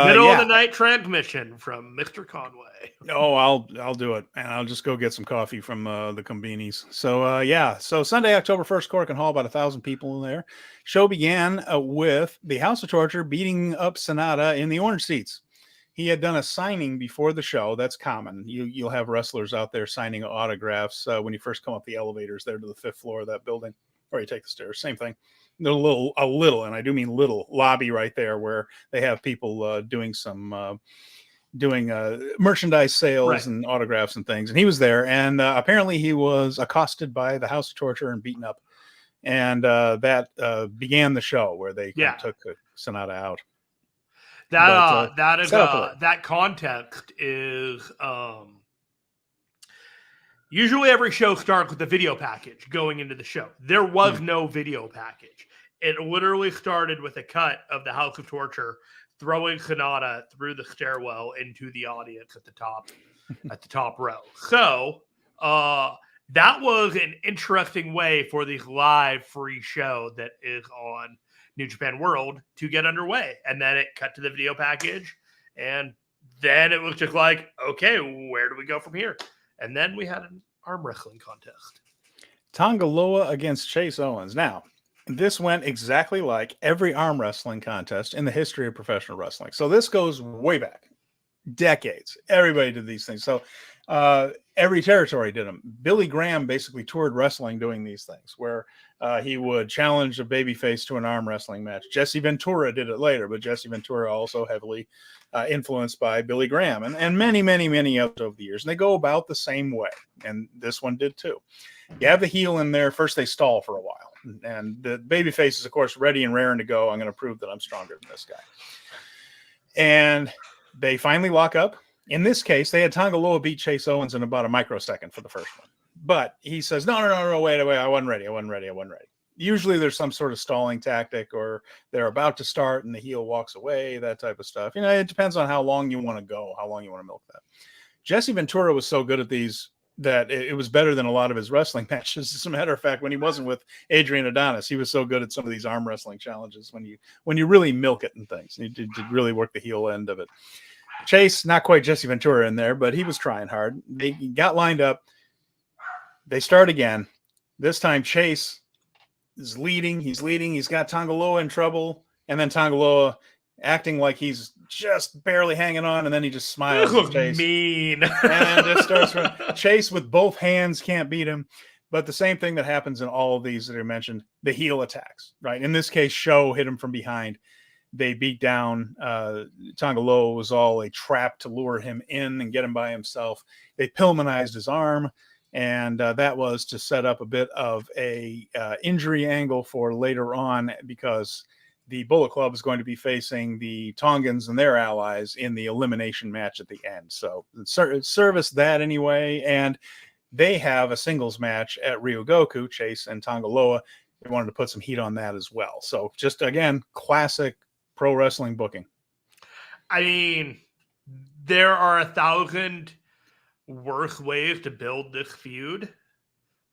middle of the night transmission from Mr. Conway. Oh, I'll do it, and I'll just go get some coffee from the Convenies. So so Sunday, October 1st, Korakuen Hall, about 1,000 people in there. Show began with the House of Torture beating up SANADA in the orange seats. He had done a signing before the show. That's common. You'll have wrestlers out there signing autographs when you first come up the elevators there to the 5th floor of that building, or you take the stairs. Same thing. A little, and I do mean little lobby right there where they have people doing some merchandise sales and autographs and things. And he was there, and apparently he was accosted by the House of Torture and beaten up, and that began the show where they took SANADA out. That context is usually every show starts with a video package going into the show. There was no video package. It literally started with a cut of the House of Torture throwing SANADA through the stairwell into the audience at the top row. So that was an interesting way for the live free show that is on New Japan World to get underway. And then it cut to the video package. And then it was just like, okay, where do we go from here? And then we had an arm wrestling contest. Tonga Loa against Chase Owens. Now, this went exactly like every arm wrestling contest in the history of professional wrestling. So this goes way back, decades. Everybody did these things. So every territory did them. Billy Graham basically toured wrestling doing these things, where he would challenge a babyface to an arm wrestling match. Jesse Ventura did it later, but Jesse Ventura also heavily influenced by Billy Graham and many, many, many others over the years. And they go about the same way. And this one did too. You have the heel in there. First, they stall for a while. And the babyface is, of course, ready and raring to go. I'm going to prove that I'm stronger than this guy. And they finally lock up. In this case, they had Tonga Loa beat Chase Owens in about a microsecond for the first one. But he says, no, wait, I wasn't ready. Usually there's some sort of stalling tactic, or they're about to start and the heel walks away, that type of stuff. It depends on how long you want to go, how long you want to milk that. Jesse Ventura was so good at these that it was better than a lot of his wrestling matches. As a matter of fact, when he wasn't with Adrian Adonis, he was so good at some of these arm wrestling challenges when you really milk it and things. He did really work the heel end of it. Chase, not quite Jesse Ventura in there, but he was trying hard. They got lined up. They start again. This time Chase is leading. He's leading. He's got Tonga Loa in trouble. And then Tonga Loa acting like he's just barely hanging on, and then he just smiles at Chase. Mean. And just starts running. Chase with both hands can't beat him. But the same thing that happens in all of these that I mentioned, the heel attacks, right? In this case, Sho hit him from behind. They beat down Tonga Loa. Was all a trap to lure him in and get him by himself. They Pillmanized his arm, and that was to set up a bit of a injury angle for later on, because the Bullet Club is going to be facing the Tongans and their allies in the elimination match at the end. So service that anyway, and they have a singles match at Ryogoku, Chase and Tonga Loa. they wanted to put some heat on that as well. So just, again, classic pro wrestling booking. I mean, there are 1,000 worse ways to build this feud,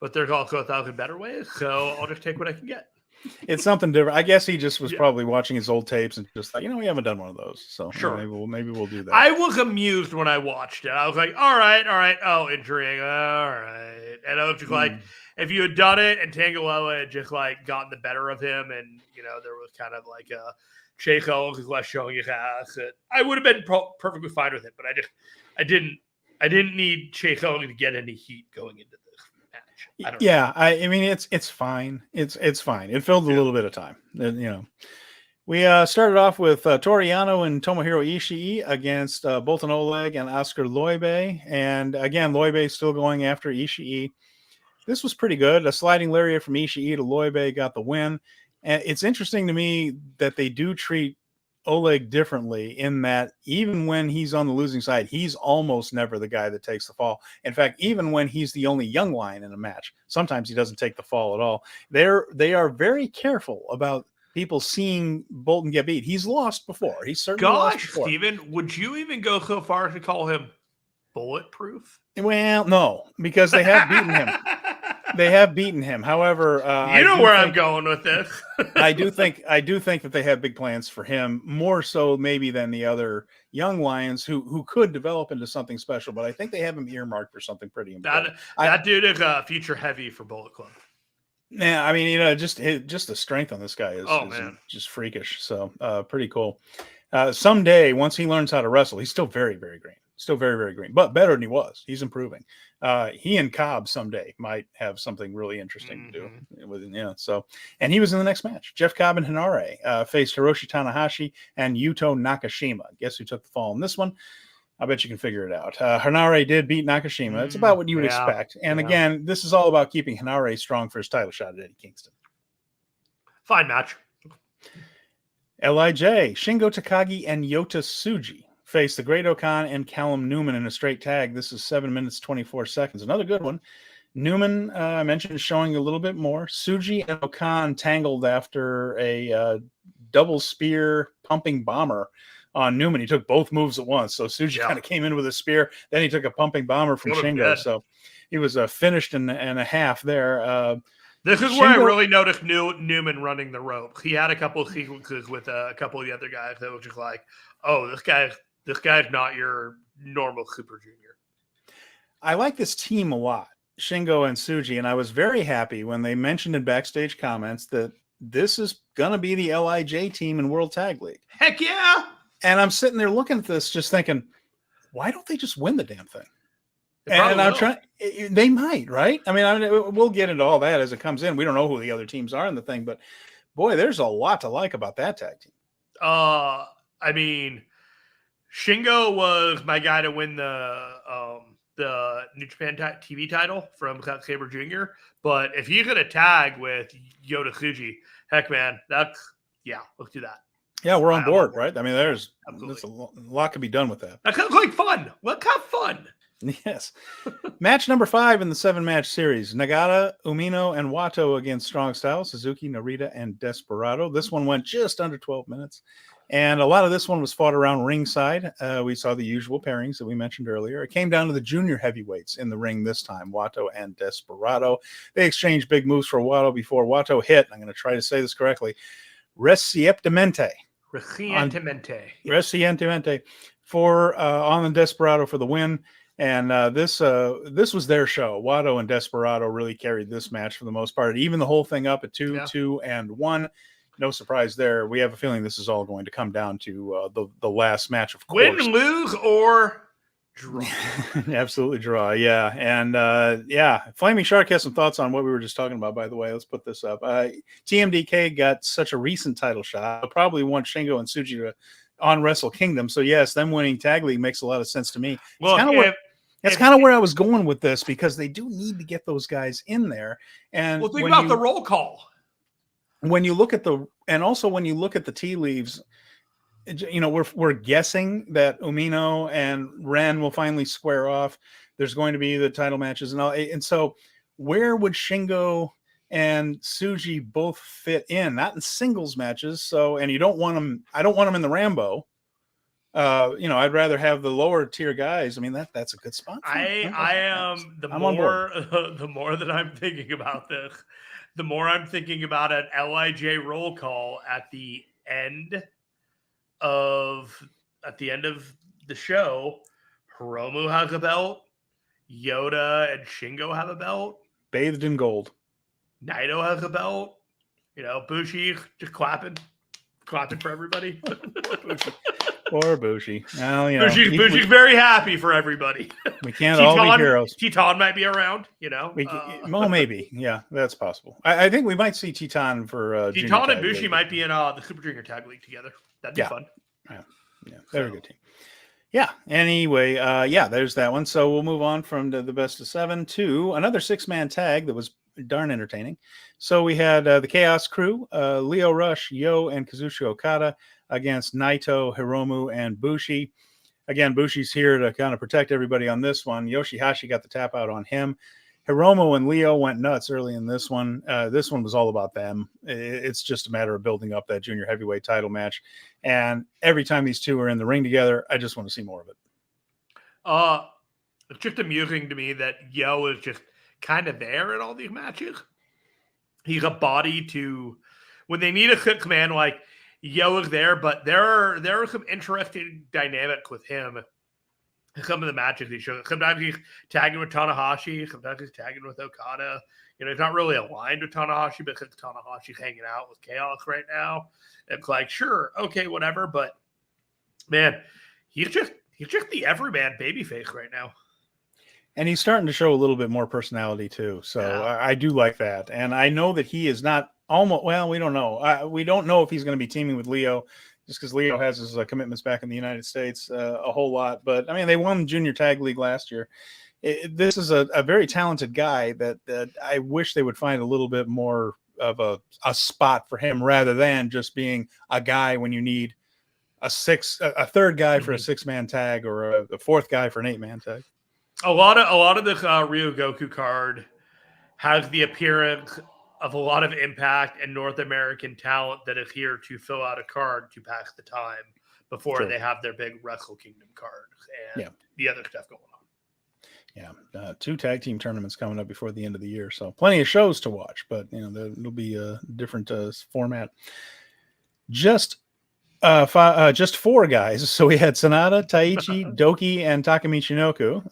but there's also 1,000 better ways. So I'll just take what I can get. It's something different. I guess he just was probably watching his old tapes and just like, we haven't done one of those. So sure, maybe we'll do that. I was amused when I watched it. I was like, all right. Oh, intrigue. All right. And I was just like, if you had done it and Tangaloa had just like gotten the better of him and, there was kind of like a Chase Owens is less showing his ass, I would have been perfectly fine with it. But I didn't need Chase Owens to get any heat going into this match. I mean, it's fine. It's fine. It filled a little bit of time. We started off with Toru Yano and Tomohiro Ishii against Bolton Oleg and Oscar Loibe. And again, Loibe still going after Ishii. This was pretty good. A sliding lariat from Ishii to Loibe got the win. And it's interesting to me that they do treat Oleg differently in that even when he's on the losing side, he's almost never the guy that takes the fall. In fact, even when he's the only young lion in a match, sometimes he doesn't take the fall at all. They are very careful about people seeing Bolton get beat. He's lost before. He's certainly lost before. Steven, would you even go so far as to call him bulletproof? Well, no, because they have beaten him. They have beaten him. However, I'm going with this. I do think that they have big plans for him, more so maybe than the other young lions who could develop into something special. But I think they have him earmarked for something pretty important. That dude is future heavy for Bullet Club. Yeah, I mean, just the strength on this guy is just freakish. So pretty cool. Someday, once he learns how to wrestle, he's still very, very green. Still very, very green, but better than he was. He's improving. He and Cobb someday might have something really interesting to do with him. So, and he was in the next match. Jeff Cobb and Hinare faced Hiroshi Tanahashi and Yuto Nakashima. Guess who took the fall in this one? I bet you can figure it out. Hinare did beat Nakashima. It's about what you would expect. And again, this is all about keeping Hinare strong for his title shot at Eddie Kingston. Fine match. LIJ, Shingo Takagi and Yota Tsuji face the Great Okan and Callum Newman in a straight tag. This is 7 minutes, 24 seconds. Another good one. Newman, I mentioned, is showing a little bit more. Tsuji and Okan tangled after a double spear pumping bomber on Newman. He took both moves at once. So Tsuji kind of came in with a spear. Then he took a pumping bomber from Shingo. So he was finished in a half there. This is where I really noticed Newman running the rope. He had a couple of sequences with a couple of the other guys that was just like, oh, this guy's not your normal Super Junior. I like this team a lot, Shingo and Tsuji, and I was very happy when they mentioned in backstage comments that this is going to be the LIJ team in World Tag League. Heck yeah! And I'm sitting there looking at this just thinking, why don't they just win the damn thing? And I'm trying. They might, right? I mean, we'll get into all that as it comes in. We don't know who the other teams are in the thing, but boy, there's a lot to like about that tag team. I mean, Shingo was my guy to win the New Japan TV title from Zack Sabre Jr. But if he's gonna tag with Yota Tsuji, heck, man, let's do that. Yeah, we're on board, right? I mean, there's a lot to be done with that. That sounds like fun. Let's have fun. Yes. Match number 5 in the 7-match series. Nagata, Umino, and Wato against Strong Style, Suzuki, Narita, and Desperado. This one went just under 12 minutes. And a lot of this one was fought around ringside. We saw the usual pairings that we mentioned earlier. It came down to the junior heavyweights in the ring this time, Wato and Desperado. They exchanged big moves for Wato before Wato hit, I'm going to try to say this correctly, Recientemente for on the Desperado for the win. And this was their show. Wato and Desperado really carried this match for the most part. Even the whole thing up at 2-2-1. No surprise there. We have a feeling this is all going to come down to the last match, of course. Win, lose, or draw. Absolutely draw, yeah. And Flaming Shark has some thoughts on what we were just talking about, by the way. Let's put this up. TMDK got such a recent title shot. Probably want Shingo and Tsuji to on Wrestle Kingdom. So, yes, them winning Tag League makes a lot of sense to me. Well, that's kind of where I was going with this, because they do need to get those guys in there. And think about the roll call. When you look at when you look at the tea leaves, we're guessing that Umino and Ren will finally square off. There's going to be the title matches and all. And so where would Shingo and Tsuji both fit in, not in singles matches. So, and you don't want them. I don't want them in the Rambo. I'd rather have the lower tier guys. I mean, that's a good spot. I am the more that I'm thinking about this, the more I'm thinking about an LIJ roll call at the end of the show. Hiromu has a belt. Yoda and Shingo have a belt. Bathed in gold. Naito has a belt. Bushi just clapping for everybody. Poor Bushi. Well, Bushi's very happy for everybody. We can't all be heroes. Titan might be around, Well, maybe. Yeah, that's possible. I think we might see Titan for Titan and Bushi might be in the Super Junior Tag League together. That'd be fun. Yeah, they're a good team. Yeah. Anyway, there's that one. So we'll move on from the best of 7 to another 6-man tag that was darn entertaining. So we had the Chaos Crew, Leo Rush, Yo, and Kazuchika Okada against Naito, Hiromu, and Bushi. Again, Bushi's here to kind of protect everybody on this one. Yoshihashi got the tap out on him. Hiromu and Leo went nuts early in this one. This one was all about them. It's just a matter of building up that junior heavyweight title match. And every time these two are in the ring together, I just want to see more of it. It's just amusing to me that Yo is just kind of there in all these matches. He's a body to when they need a quick command, like Yo is there, but there are some interesting dynamics with him in some of the matches he shows. Sometimes he's tagging with Tanahashi, sometimes he's tagging with Okada. He's not really aligned with Tanahashi because Tanahashi's hanging out with Chaos right now. It's like, sure, okay, whatever, but man, he's just the everyman babyface right now. And he's starting to show a little bit more personality too. So I do like that. And I know that he is not we don't know. We don't know if he's going to be teaming with Leo just because Leo has his commitments back in the United States a whole lot. But I mean, they won Junior Tag League last year. This is a very talented guy that I wish they would find a little bit more of a spot for him rather than just being a guy when you need a third guy for a 6-man tag or a fourth guy for an 8-man tag. A lot of this Ryogoku card has the appearance of a lot of Impact and North American talent that is here to fill out a card to pass the time before they have their big Wrestle Kingdom card and the other stuff going on. Yeah, 2 tag team tournaments coming up before the end of the year, so plenty of shows to watch. But there'll be a different format. Just 4 guys. So we had Sanada, Taichi, Doki, and Taka Michinoku.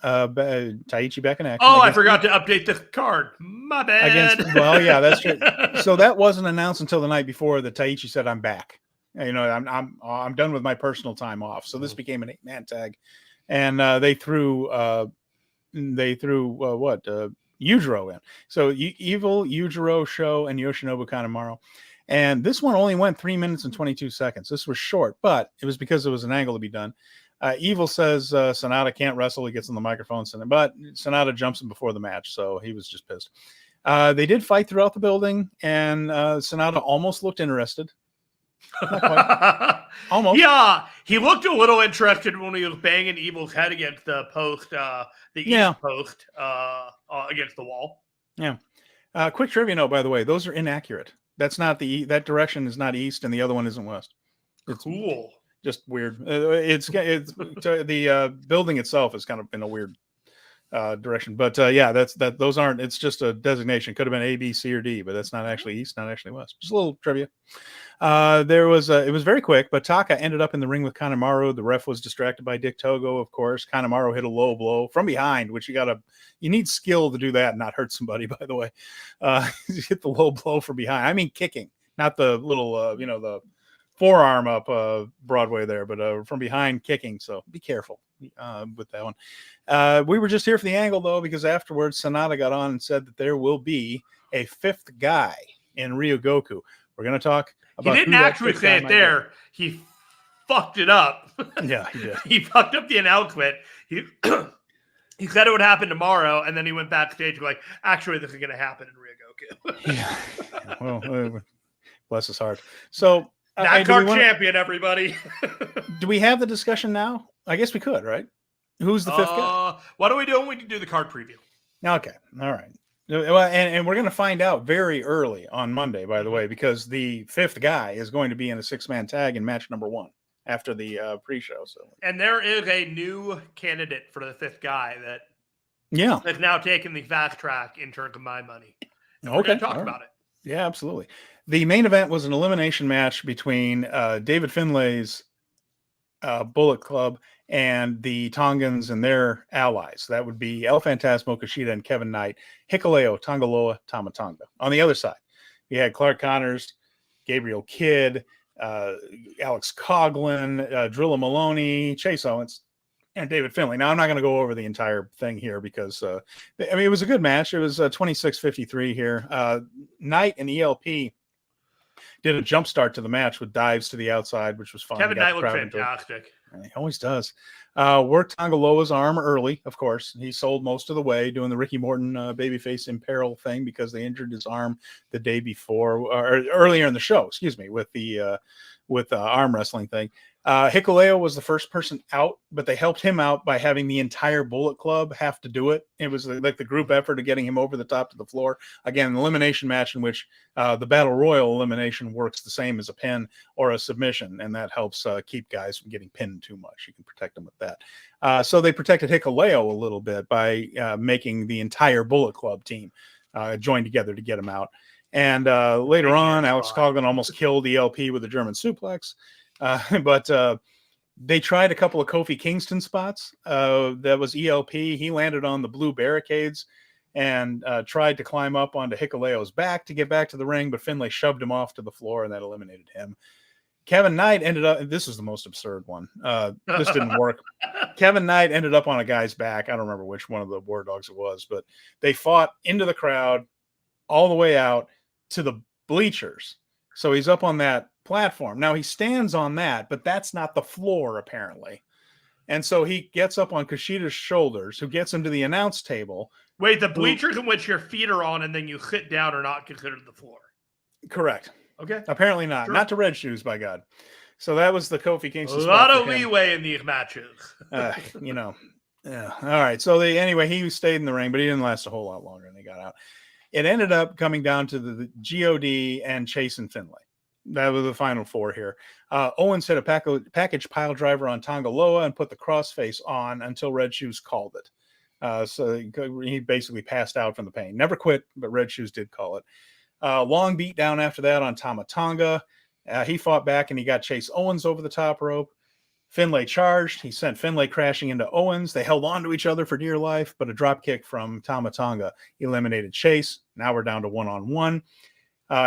Taichi back in action. Oh, I forgot to update the card. My bad. That's true. So that wasn't announced until the night before that Taichi said, "I'm back. I'm done with my personal time off." So this became an 8-man tag, and they threw Yujiro in. So Evil, Yujiro, Sho, and Yoshinobu Kanemaru. And this one only went 3 minutes and 22 seconds. This was short, but it was because it was an angle to be done. Evil says Sanada can't wrestle. He gets on the microphone, but Sanada jumps him before the match, so he was just pissed. They did fight throughout the building, and Sanada almost looked interested. Not quite. Almost. Yeah, he looked a little interested when he was banging Evil's head against the post, east post against the wall. Yeah. Quick trivia note, by the way, those are inaccurate. That's not that direction is not east, and the other one isn't west. It's cool. Just weird. It's the building itself is kind of in a weird direction, but those aren't. It's just a designation. Could have been A, B, C, or D, but that's not actually east, not actually west. Just a little trivia. It was very quick, but Taka ended up in the ring with Kanemaru. The ref was distracted by Dick Togo, of course. Kanemaru hit a low blow from behind, which you need skill to do that and not hurt somebody, by the way. Hit the low blow from behind. I mean, kicking, not the little, the forearm up Broadway there, but from behind kicking. So be careful with that one. We were just here for the angle, though, because afterwards Sanada got on and said that there will be a 5th guy in Ryogoku. We're going to talk about. He didn't actually say it there. He fucked it up. Yeah, he did. He fucked up the announcement. He said it would happen tomorrow, and then he went backstage like, actually, this is going to happen in Ryogoku. Yeah. Well, bless his heart. So, NASCAR champion, everybody. Do we have the discussion now? I guess we could, right? Who's the 5th guy? What are we doing? We can do the card preview. Okay. All right. Well, and we're going to find out very early on Monday, by the way, because the fifth guy is going to be in a 6-man tag in match number 1 after the pre-show. So, and there is a new candidate for the fifth guy that has now taken the fast track in terms of my money. And we're going to talk about it. Yeah, absolutely. The main event was an elimination match between David Finlay's Bullet Club and the Tongans and their allies. That would be El Phantasmo, Kushida, and Kevin Knight, Hikuleo, Tongaloa, Tama Tonga. On the other side, we had Clark Connors, Gabriel Kidd, Alex Coughlin, Drilla Maloney, Chase Owens, and David Finlay. Now, I'm not going to go over the entire thing here because, it was a good match. It was 26-53 here. Knight and ELP did a jump start to the match with dives to the outside, which was fun. Kevin Knight looked fantastic. He always does. Worked Tongaloa's arm early, of course. He sold most of the way doing the Ricky Morton babyface imperil thing because they injured his arm the day before, or earlier in the show, with the arm wrestling thing. Hikuleo was the first person out, but they helped him out by having the entire Bullet Club have to do it. It was like the group effort of getting him over the top to the floor. Again, an elimination match in which the Battle Royal elimination works the same as a pin or a submission, and that helps keep guys from getting pinned too much. You can protect them with that. So they protected Hikuleo a little bit by making the entire Bullet Club team join together to get him out. And later on, Alex Coughlin almost killed ELP with a German suplex. But they tried a couple of Kofi Kingston spots. That was ELP. He landed on the blue barricades and tried to climb up onto Hikuleo's back to get back to the ring, but Finlay shoved him off to the floor, and that eliminated him. Kevin Knight ended up, this is the most absurd one. This didn't work. Kevin Knight ended up on a guy's back. I don't remember which one of the War Dogs it was, but they fought into the crowd all the way out to the bleachers. So he's up on that platform. Now he stands on that, but that's not the floor apparently. And so he gets up on Kushida's shoulders, who gets him to the announce table. Wait, the bleachers in which your feet are on and then you sit down are not considered the floor. Correct. Okay. Apparently not. Sure. Not to Red Shoes, by God. So that was the Kofi Kingston. A lot of leeway in these matches. Yeah. All right. So he stayed in the ring, but he didn't last a whole lot longer and they got out. It ended up coming down to the GOD and Chase and Finlay. That was the final four here. Owens hit a package pile driver on Tongaloa and put the crossface on until Red Shoes called it. So he basically passed out from the pain. Never quit, but Red Shoes did call it. Long beat down after that on Tama Tonga. He fought back and he got Chase Owens over the top rope. Finlay charged. He sent Finlay crashing into Owens. They held on to each other for dear life, but a drop kick from Tama Tonga eliminated Chase. Now we're down to 1-on-1.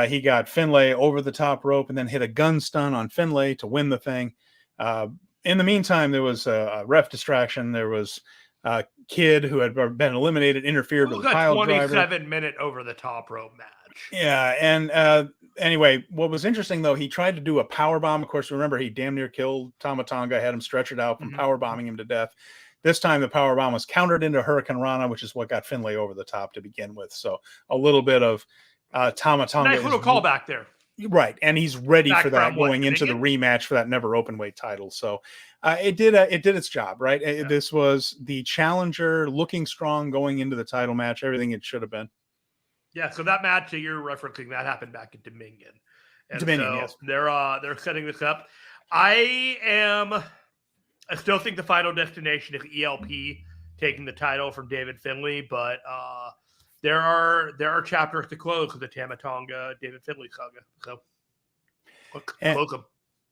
He got Finlay over the top rope and then hit a gun stun on Finlay to win the thing. In the meantime, there was a ref distraction. There was a kid who had been eliminated, interfered with a pile driver. 27-minute over the top rope match. Yeah, and anyway, what was interesting though, he tried to do a power bomb. Of course, remember he damn near killed Tama Tonga, had him stretch it out from power bombing him to death. This time the power bomb was countered into Hurricane Rana, which is what got Finlay over the top to begin with. So a little bit of Tama Tonga. Nice little callback there. Right, and he's ready for that going into the rematch for that never openweight title. So it did its job, right? Yeah. This was the challenger looking strong going into the title match, everything it should have been. Yeah, so that match that you're referencing, that happened back in Dominion. And Dominion, yes. They're setting this up. I still think the final destination is ELP taking the title from David Finlay, but there are chapters to close with the Tama Tonga David Finlay saga. So close them.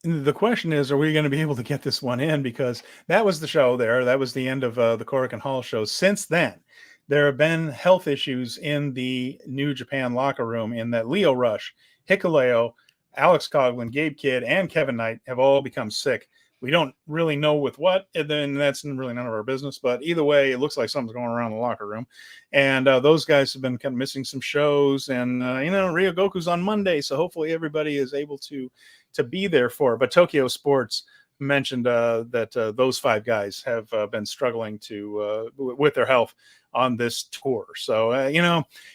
The question is, are we going to be able to get this one in? Because that was the show there. That was the end of the Korakuen Hall show. Since then, there have been health issues in the New Japan locker room in that Lio Rush, Hikuleo, Alex Coughlin, Gabe Kidd, and Kevin Knight have all become sick. We don't really know with what, and then that's really none of our business. But either way, it looks like something's going around the locker room. And those guys have been kind of missing some shows. And, Ryogoku's on Monday, so hopefully everybody is able to be there for it. But Tokyo Sports mentioned that those five guys have been struggling with their health on this tour. So,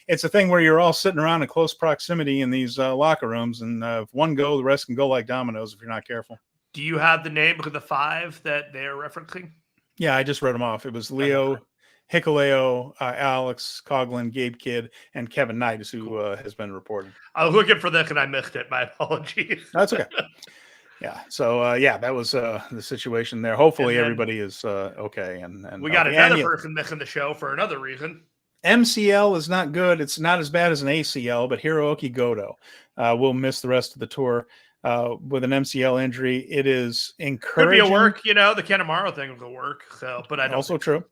it's a thing where you're all sitting around in close proximity in these locker rooms, and if one go, the rest can go like dominoes if you're not careful. Do you have the name of the five that they're referencing? Yeah, I just read them off. It was Leo, Hikuleo, Alex Coughlin, Gabe Kidd, and Kevin Knight is who has been reported. I was looking for this and I missed it. My apologies. That's okay. Yeah. So that was the situation there. Hopefully everybody is okay. And we got another person missing the show for another reason. MCL is not good. It's not as bad as an ACL, but Hiroki Goto will miss the rest of the tour with an MCL injury. It is encouraging. Could be a work, the Kanemaru thing will work. So, but I don't also true.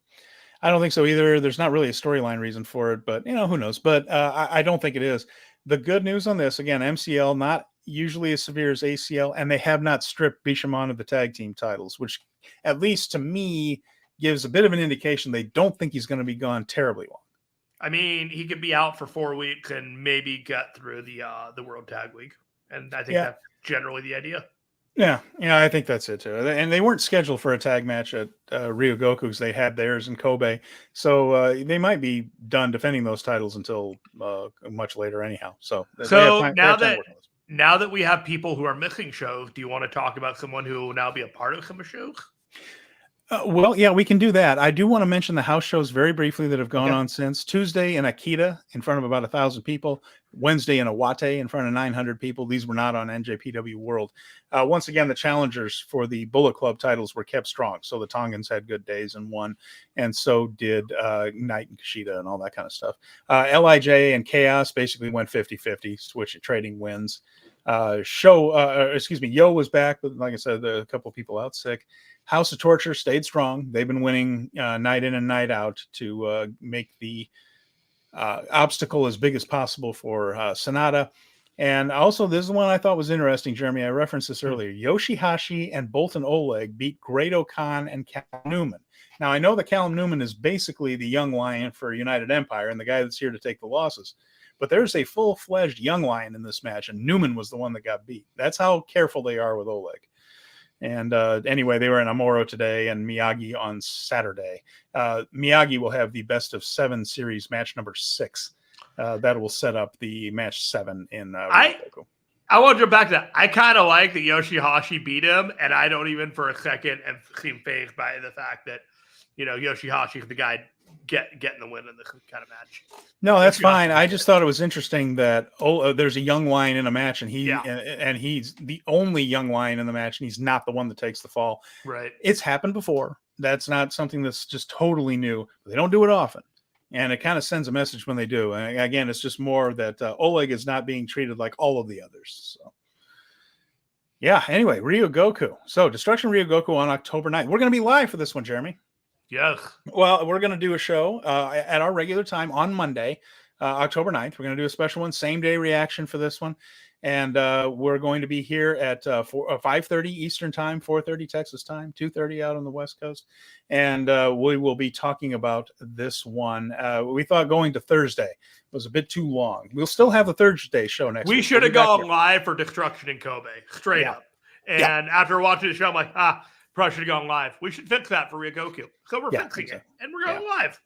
I don't think so either. There's not really a storyline reason for it, but who knows? But I don't think it is. The good news on this, again, MCL not usually as severe as ACL, and they have not stripped Bishamon of the tag team titles, which at least to me gives a bit of an indication they don't think he's going to be gone terribly long. I mean, he could be out for 4 weeks and maybe get through the World Tag League, and I think that's generally the idea. Yeah, I think that's it too. And they weren't scheduled for a tag match at Ryogoku's. They had theirs in Kobe, so they might be done defending those titles until much later, anyhow. So now that we have people who are missing shows, do you want to talk about someone who will now be a part of some shows? Well, yeah, we can do that. I do want to mention the house shows very briefly that have gone on since. Tuesday in Akita in front of about 1,000 people. Wednesday in Iwate in front of 900 people. These were not on NJPW World. Once again, the challengers for the Bullet Club titles were kept strong. So the Tongans had good days and won. And so did Knight and Kushida and all that kind of stuff. LIJ and Chaos basically went 50-50, trading wins. Yo was back, but like I said, a couple of people out sick. House of Torture stayed strong. They've been winning night in and night out to make the obstacle as big as possible for SANADA. And also, this is the one I thought was interesting, Jeremy. I referenced this earlier. Yoshihashi and Bolton Oleg beat Great Khan and Callum Newman. Now, I know that Callum Newman is basically the young lion for United Empire and the guy that's here to take the losses. But there's a full-fledged young lion in this match, and Newman was the one that got beat. That's how careful they are with Oleg. And anyway, they were in Amuro today and Miyagi on Saturday. Miyagi will have the best of 7 series match number 6. That will set up the match 7 in Ryogoku. I want to jump back to that. I kind of like that Yoshihashi beat him, and I don't even for a second seem fazed by the fact that Yoshihashi is the guy getting the win in this kind of match. No, that's fine. I just thought it was interesting that there's a young lion in a match, and he's the only young lion in the match, and he's not the one that takes the fall. Right. It's happened before. That's not something that's just totally new. They don't do it often, and it kind of sends a message when they do. And again, it's just more that Oleg is not being treated like all of the others. So. Yeah. Anyway, Ryogoku. So Destruction Ryogoku on October 9th. We're going to be live for this one, Jeremy. Yes. Well, we're going to do a show at our regular time on Monday, October 9th. We're going to do a special one, same day reaction for this one. And we're going to be here at 5:30 Eastern time, 4:30 Texas time, 2:30 out on the West Coast. And we will be talking about this one. We thought going to Thursday was a bit too long. We'll still have the Thursday show next week. We should have gone live for Destruction in Kobe, straight up. And after watching the show, I'm like, probably should have gone live. We should fix that for Ryogoku. So we're fixing it, and we're going live.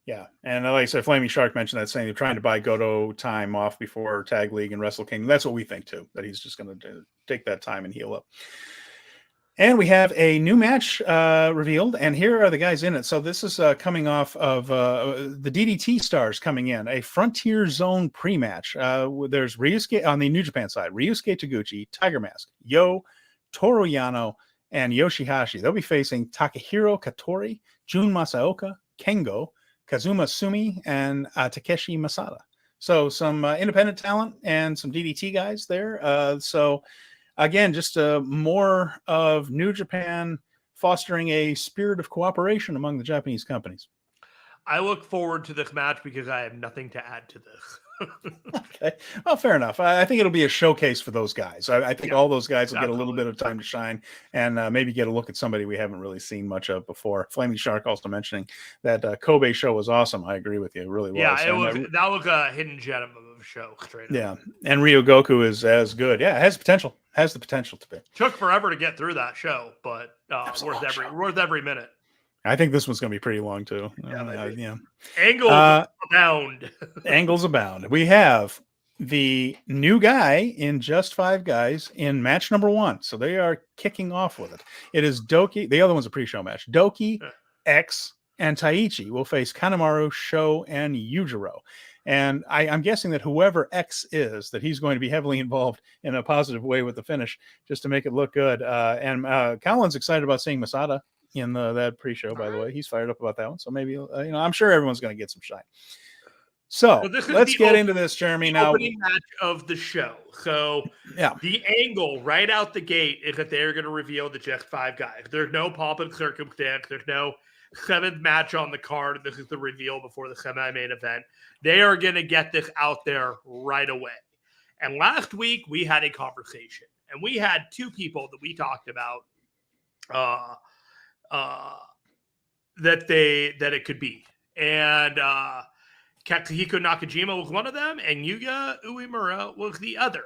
Yeah, and like I said, Flaming Shark mentioned that, saying they're trying to buy Goto time off before Tag League and Wrestle Kingdom. That's what we think too, that he's just going to take that time and heal up. And we have a new match revealed, and here are the guys in it. So this is coming off of the DDT stars coming in, a Frontier Zone pre-match. There's Ryusuke on the New Japan side, Ryusuke Taguchi, Tiger Mask, Yo, Toru Yano, and Yoshihashi. They'll be facing Takahiro Katori, Jun Masaoka, Kengo, Kazuma Sumi, and Takeshi Masada. So some independent talent and some DDT guys there. So again, just more of New Japan fostering a spirit of cooperation among the Japanese companies. I look forward to this match because I have nothing to add to this. Okay. Well, fair enough. I think it'll be a showcase for those guys. I think all those guys will get a little bit of time to shine and maybe get a look at somebody we haven't really seen much of before. Flaming Shark also mentioning that Kobe show was awesome. I agree with you. It really was. Yeah, that was a hidden gem of a show. Yeah, and Ryogoku is as good. Yeah, it has potential. Has the potential to be. Took forever to get through that show, but worth every minute. I think this one's going to be pretty long too. Angles abound. Angles abound. We have the new guy in Just 5 Guys in match number 1. So they are kicking off with it. It is Doki. The other one's a pre-show match. Doki X and Taichi will face Kanemaru, Sho, and Yujiro. And I'm guessing that whoever X is, that he's going to be heavily involved in a positive way with the finish, just to make it look good. And Colin's excited about seeing Masada in that pre-show, by the way. He's fired up about that one. So maybe, I'm sure everyone's going to get some shine. So let's get into this, Jeremy. Now, opening match of the show. So the angle right out the gate is that they're going to reveal the just 5 guys. There's no pomp and circumstance. There's no 7th match on the card. This is the reveal before the semi-main event. They are going to get this out there right away. And last week we had a conversation, and we had 2 people that we talked about that it could be. And Katsuhiko Nakajima was one of them, and Yuya Uemura was the other.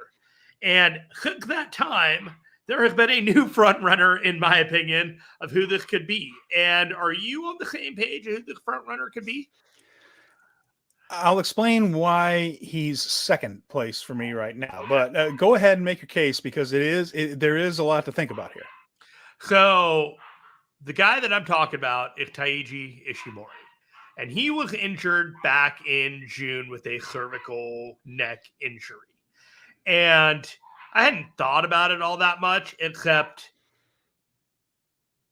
And since that time, there has been a new front runner, in my opinion, of who this could be. And are you on the same page of who this front runner could be? I'll explain why he's second place for me right now. But go ahead and make your case, because there is a lot to think about here. So the guy that I'm talking about is Taiji Ishimori. And he was injured back in June with a cervical neck injury. And I hadn't thought about it all that much, except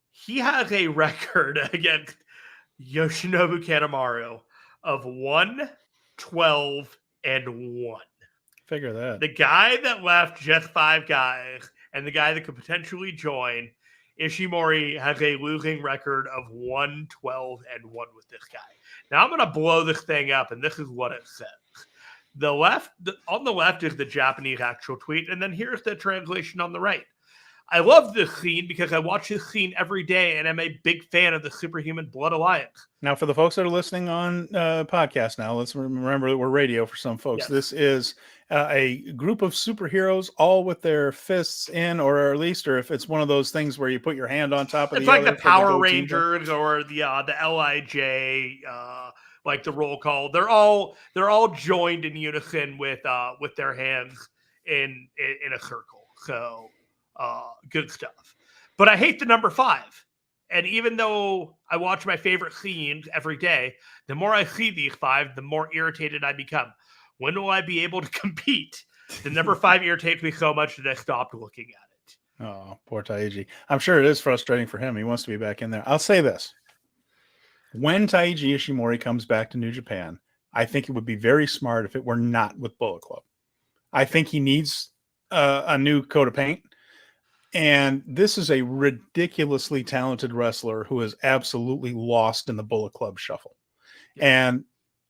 he has a record against Yoshinobu Kanemaru of 1-12-1. Figure that. The guy that left just 5 guys and the guy that could potentially join, Ishimori has a losing record of 1-12-1 with this guy. Now I'm going to blow this thing up, and this is what it says. On the left is the Japanese actual tweet, and then here's the translation on the right. I love this scene because I watch this scene every day, and I'm a big fan of the Superhuman Blood Alliance. Now, for the folks that are listening on podcast now, let's remember that we're radio for some folks. Yes. This is a group of superheroes, all with their fists in, or at least, or if it's one of those things where you put your hand on top of it's the like other. The Power Rangers or the LIJ, like the roll call. They're all joined in unison with their hands in a circle. So good stuff. But I hate the number 5. And even though I watch my favorite scenes every day, the more I see these 5, the more irritated I become. When will I be able to compete? The number 5 irritates me so much that I stopped looking at it. Oh, poor Taiji. I'm sure it is frustrating for him. He wants to be back in there. I'll say this. When Taiji Ishimori comes back to New Japan, I think it would be very smart if it were not with Bullet Club. I think he needs a new coat of paint. And this is a ridiculously talented wrestler who is absolutely lost in the Bullet Club shuffle. Yeah. And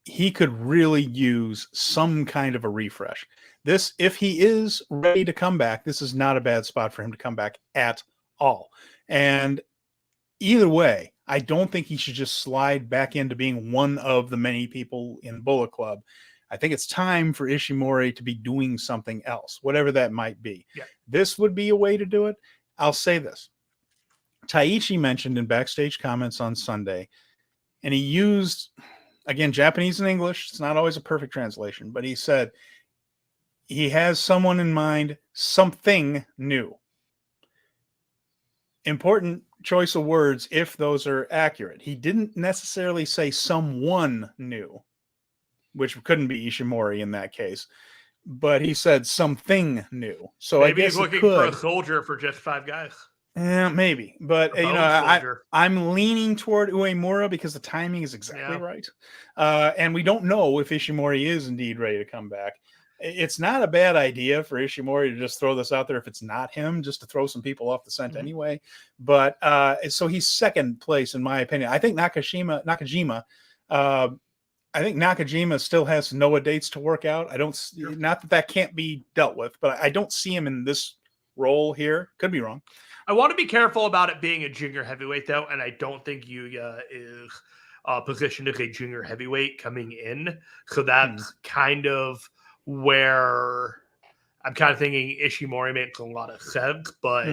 he could really use some kind of a refresh. This, if he is ready to come back, this is not a bad spot for him to come back at all. And either way, I don't think he should just slide back into being one of the many people in Bullet Club. I think it's time for Ishimori to be doing something else, whatever that might be. Yeah. This would be a way to do it. I'll say this. Taichi mentioned in backstage comments on Sunday, and he used, again, Japanese and English. It's not always a perfect translation, but he said he has someone in mind, something new. Important choice of words if those are accurate. He didn't necessarily say someone new, which couldn't be Ishimori in that case, but he said something new. So maybe I guess he's looking for a soldier for just 5 guys. Yeah, maybe. But I'm leaning toward Uemura because the timing is exactly right. And we don't know if Ishimori is indeed ready to come back. It's not a bad idea for Ishimori to just throw this out there if it's not him, just to throw some people off the scent anyway. But so he's second place in my opinion. I think Nakajima I think Nakajima still has Noah dates to work out. Not that can't be dealt with, but I don't see him in this role here. Could be wrong. I want to be careful about it being a junior heavyweight, though, and I don't think Yuya is positioned as a junior heavyweight coming in. So that's kind of where I'm kind of thinking Ishimori makes a lot of sense, but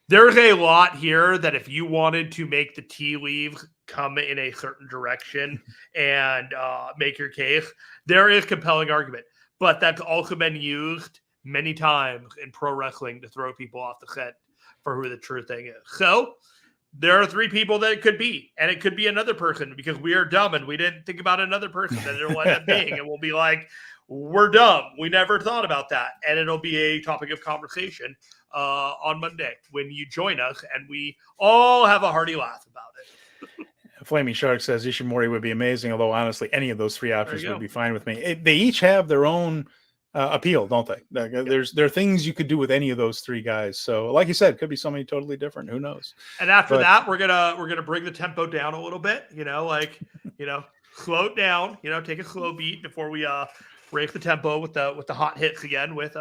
there's a lot here that if you wanted to make the tea leaves come in a certain direction and make your case, there is compelling argument. But that's also been used many times in pro wrestling to throw people off the set for who the true thing is. So there are 3 people that it could be, and it could be another person because we are dumb and we didn't think about another person that it'll end up being, and we'll be like, we're dumb. We never thought about that, and it'll be a topic of conversation on Monday when you join us, and we all have a hearty laugh about it. Flaming Shark says Ishimori would be amazing, although honestly, any of those 3 options would be fine with me. They each have their own appeal, don't they? There are things you could do with any of those 3 guys. So, like you said, could be somebody totally different. Who knows? And after that, we're gonna bring the tempo down a little bit. Slow it down. Take a slow beat before we raise the tempo with the hot hits again with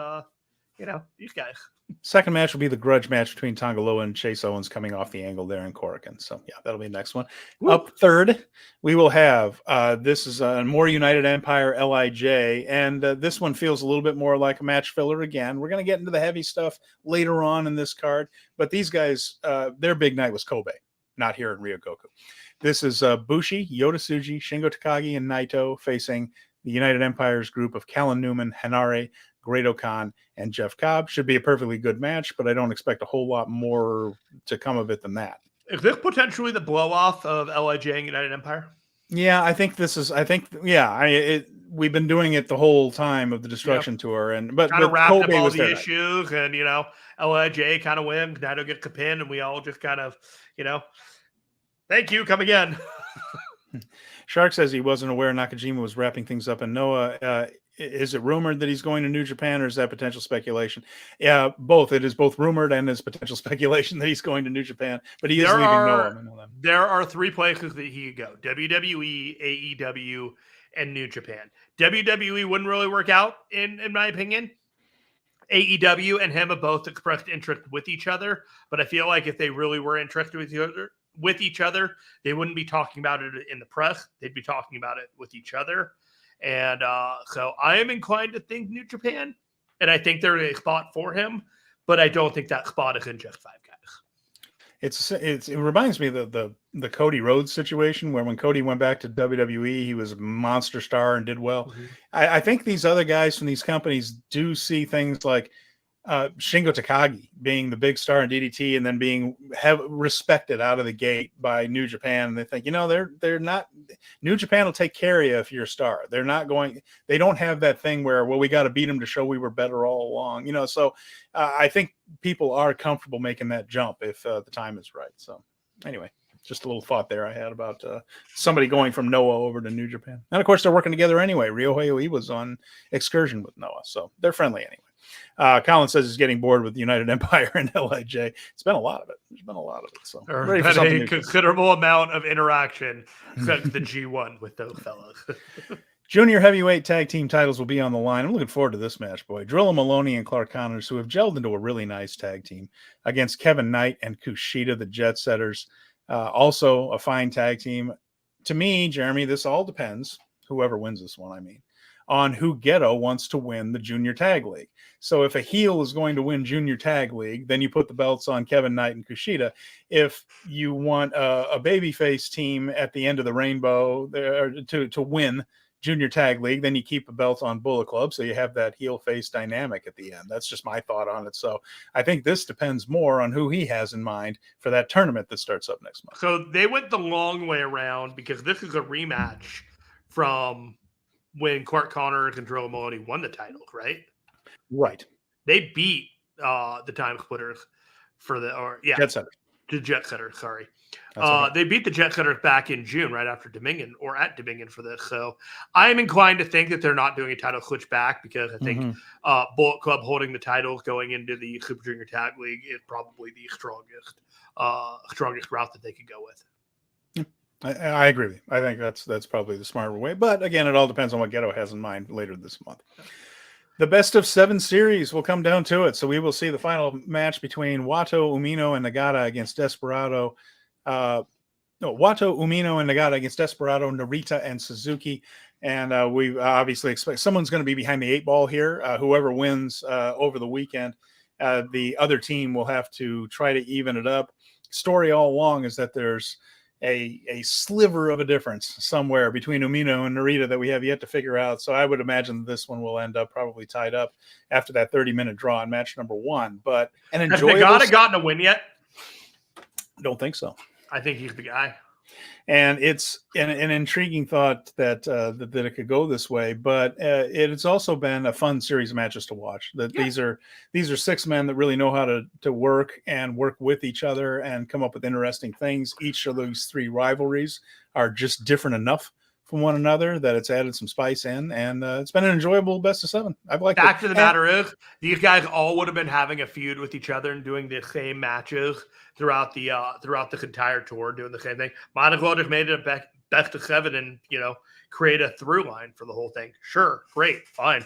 these guys. Second match will be the grudge match between Tonga Loa and Chase Owens coming off the angle there in Korakuen. So, yeah, that'll be the next one. Woo. Up third, we will have, this is a more United Empire LIJ, and this one feels a little bit more like a match filler again. We're going to get into the heavy stuff later on in this card, but these guys, their big night was Kobe, not here in Ryogoku. This is Bushi, Yota Tsuji, Shingo Takagi, and Naito facing the United Empire's group of Callan Newman, Hanare, Great-O-Khan, and Jeff Cobb. Should be a perfectly good match, but I don't expect a whole lot more to come of it than that. Is this potentially the blow-off of LIJ and United Empire? Yeah, I think this is. We've been doing it the whole time of the Destruction Tour, but kind of wrapped up all the there, issues, and LIJ kind of wins, Naito gets the pin, and we all just kind of, thank you, come again. Shark says he wasn't aware Nakajima was wrapping things up in Noah. Is it rumored that he's going to New Japan, or is that potential speculation? Yeah, both. It is both rumored and is potential speculation that he's going to New Japan, but he is leaving Noah. There are 3 places that he could go: WWE, AEW, and New Japan. WWE wouldn't really work out, in my opinion. AEW and him have both expressed interest with each other, but I feel like if they really were interested with each other, they wouldn't be talking about it in the press. They'd be talking about it with each other. And so I am inclined to think New Japan, and I think there's a spot for him, but I don't think that spot is in just 5 guys. It reminds me of the Cody Rhodes situation, where when Cody went back to WWE, he was a monster star and did well. Mm-hmm. I think these other guys from these companies do see things like Shingo Takagi being the big star in DDT and then being respected out of the gate by New Japan. And they think, they're not, New Japan will take care of you if you're a star. They don't have that thing where, well, we got to beat them to show we were better all along, so I think people are comfortable making that jump if the time is right. So anyway, just a little thought there I had about somebody going from Noah over to New Japan. And of course they're working together anyway. Ryohei was on excursion with Noah, so they're friendly anyway. Colin says he's getting bored with United Empire and LIJ. It's been a lot of it. There's been a lot of it. So there's been a considerable amount of interaction since the G1 with those fellows. Junior heavyweight tag team titles will be on the line. I'm looking forward to this match, boy. Drilla Maloney and Clark Connors, who have gelled into a really nice tag team, against Kevin Knight and Kushida, the Jet Setters. Also a fine tag team. To me, Jeremy, this all depends, whoever wins this one, on who Geto wants to win the Junior Tag League. So if a heel is going to win Junior Tag League, then you put the belts on Kevin Knight and Kushida. If you want a babyface team at the end of the rainbow to win Junior Tag League, then you keep the belts on Bullet Club, so you have that heel face dynamic at the end. That's just my thought on it. So I think this depends more on who he has in mind for that tournament that starts up next month. So they went the long way around, because this is a rematch from when Clark Connors and Drilla Maloney won the titles, right? Right. They beat the Time Splitters Jet Setters. The Jet Setters, sorry. Okay. They beat the Jet Setters back in June, right after Dominion, or at Dominion for this. So I'm inclined to think that they're not doing a title switch back, because I think Bullet Club holding the titles going into the Super Junior Tag League is probably the strongest route that they could go with. I agree with you. I think that's probably the smarter way. But again, it all depends on what Geto has in mind later this month. The best of 7 series will come down to it. So we will see the final match between Wato, Umino, and Nagata against Desperado. Wato, Umino, and Nagata against Desperado, Narita, and Suzuki. And we obviously expect someone's going to be behind the 8 ball here. Whoever wins over the weekend, the other team will have to try to even it up. Story all along is that there's a sliver of a difference somewhere between Umino and Narita that we have yet to figure out. So I would imagine this one will end up probably tied up after that 30-minute draw in match number 1. But an enjoyable. Has Nagata gotten a win yet? Don't think so. I think he's the guy. And it's an intriguing thought that it could go this way, but it's also been a fun series of matches to watch. These are 6 men that really know how to work and work with each other and come up with interesting things. Each of those 3 rivalries are just different enough from one another that it's added some spice in, and it's been an enjoyable best of 7. I've liked it. Fact of the matter is, these guys all would have been having a feud with each other and doing the same matches throughout the entire tour, doing the same thing. Might as well just made it a best of 7 and create a through line for the whole thing. Sure, great, fine.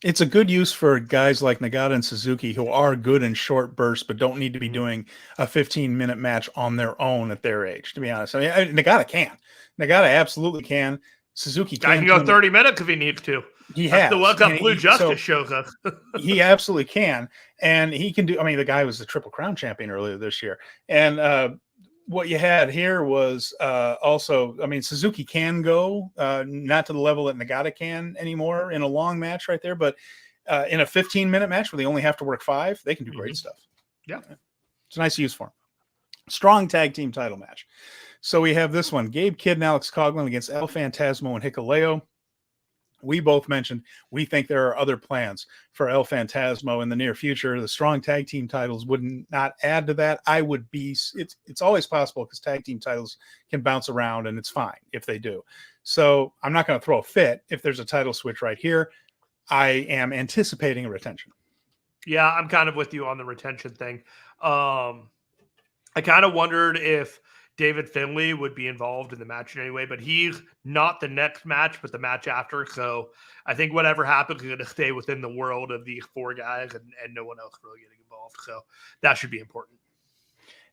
It's a good use for guys like Nagata and Suzuki who are good in short bursts, but don't need to be doing a 15-minute match on their own at their age, to be honest. I mean, Nagata can. Nagata absolutely can. Suzuki can. I can go 30 minutes if he needs to. He has. The Welcome Blue Justice shows us. He absolutely can. And he can do, I mean, the guy was the Triple Crown champion earlier this year. And what you had here was also, I mean, Suzuki can go, not to the level that Nagata can anymore in a long match right there, but in a 15-minute match where they only have to work 5, they can do great stuff. Yeah. It's a nice use for them. Strong tag team title match. So we have this one, Gabe Kidd and Alex Coughlin against El Phantasmo and Hikuleo. We both mentioned we think there are other plans for El Phantasmo in the near future. The strong tag team titles would not add to that. It's always possible because tag team titles can bounce around, and it's fine if they do. So I'm not going to throw a fit if there's a title switch right here. I am anticipating a retention. Yeah, I'm kind of with you on the retention thing. I kind of wondered if David Finlay would be involved in the match in any way, but he's not the next match, but the match after. So I think whatever happens is going to stay within the world of these 4 guys and no one else really getting involved. So that should be important.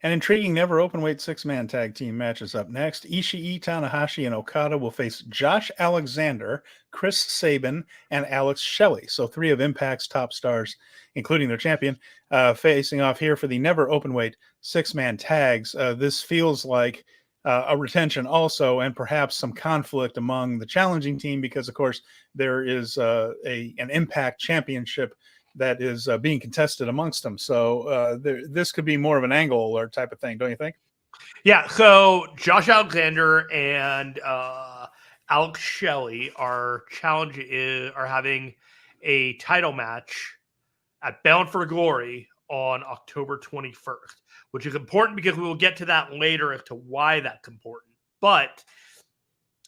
An intriguing never openweight 6-man tag team match is up next. Ishii, Tanahashi, and Okada will face Josh Alexander, Chris Sabin, and Alex Shelley. So 3 of Impact's top stars, including their champion, facing off here for the never openweight 6-man tags. This feels like a retention also, and perhaps some conflict among the challenging team because, of course, there is an Impact championship that is being contested amongst them. So this could be more of an angle or type of thing, don't you think? Yeah, so Josh Alexander and Alex Shelley are having a title match at Bound for Glory on October 21st, which is important because we will get to that later as to why that's important. But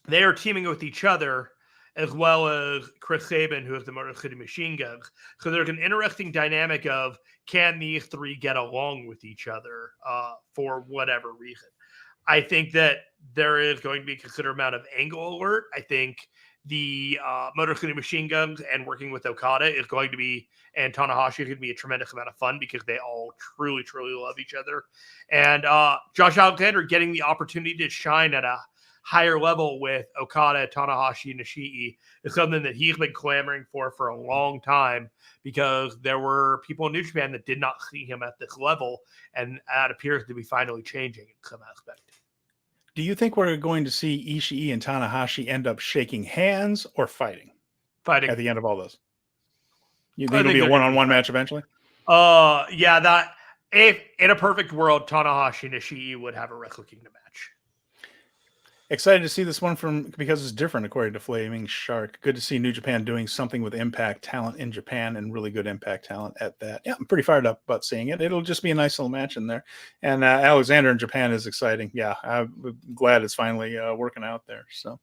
they are teaming with each other as well as Chris Sabin, who is the Motor City Machine Guns. So there's an interesting dynamic of, can these 3 get along with each other for whatever reason? I think that there is going to be a considerable amount of angle alert. I think the Motor City Machine Guns and working with Okada is going to be, and Tanahashi is going to be a tremendous amount of fun because they all truly, truly love each other. And Josh Alexander getting the opportunity to shine at a higher level with Okada, Tanahashi, and Ishii is something that he's been clamoring for a long time because there were people in New Japan that did not see him at this level, and that appears to be finally changing in some aspect. Do you think we're going to see Ishii and Tanahashi end up shaking hands or fighting at the end of all this? You think it'll be a one-on-one match eventually? Yeah, that if in a perfect world, Tanahashi and Ishii would have a Wrestle Kingdom match. Excited to see this one because it's different, according to Flaming Shark. Good to see New Japan doing something with Impact talent in Japan and really good Impact talent at that. Yeah, I'm pretty fired up about seeing it. It'll just be a nice little match in there. And Alexander in Japan is exciting. Yeah, I'm glad it's finally working out there. So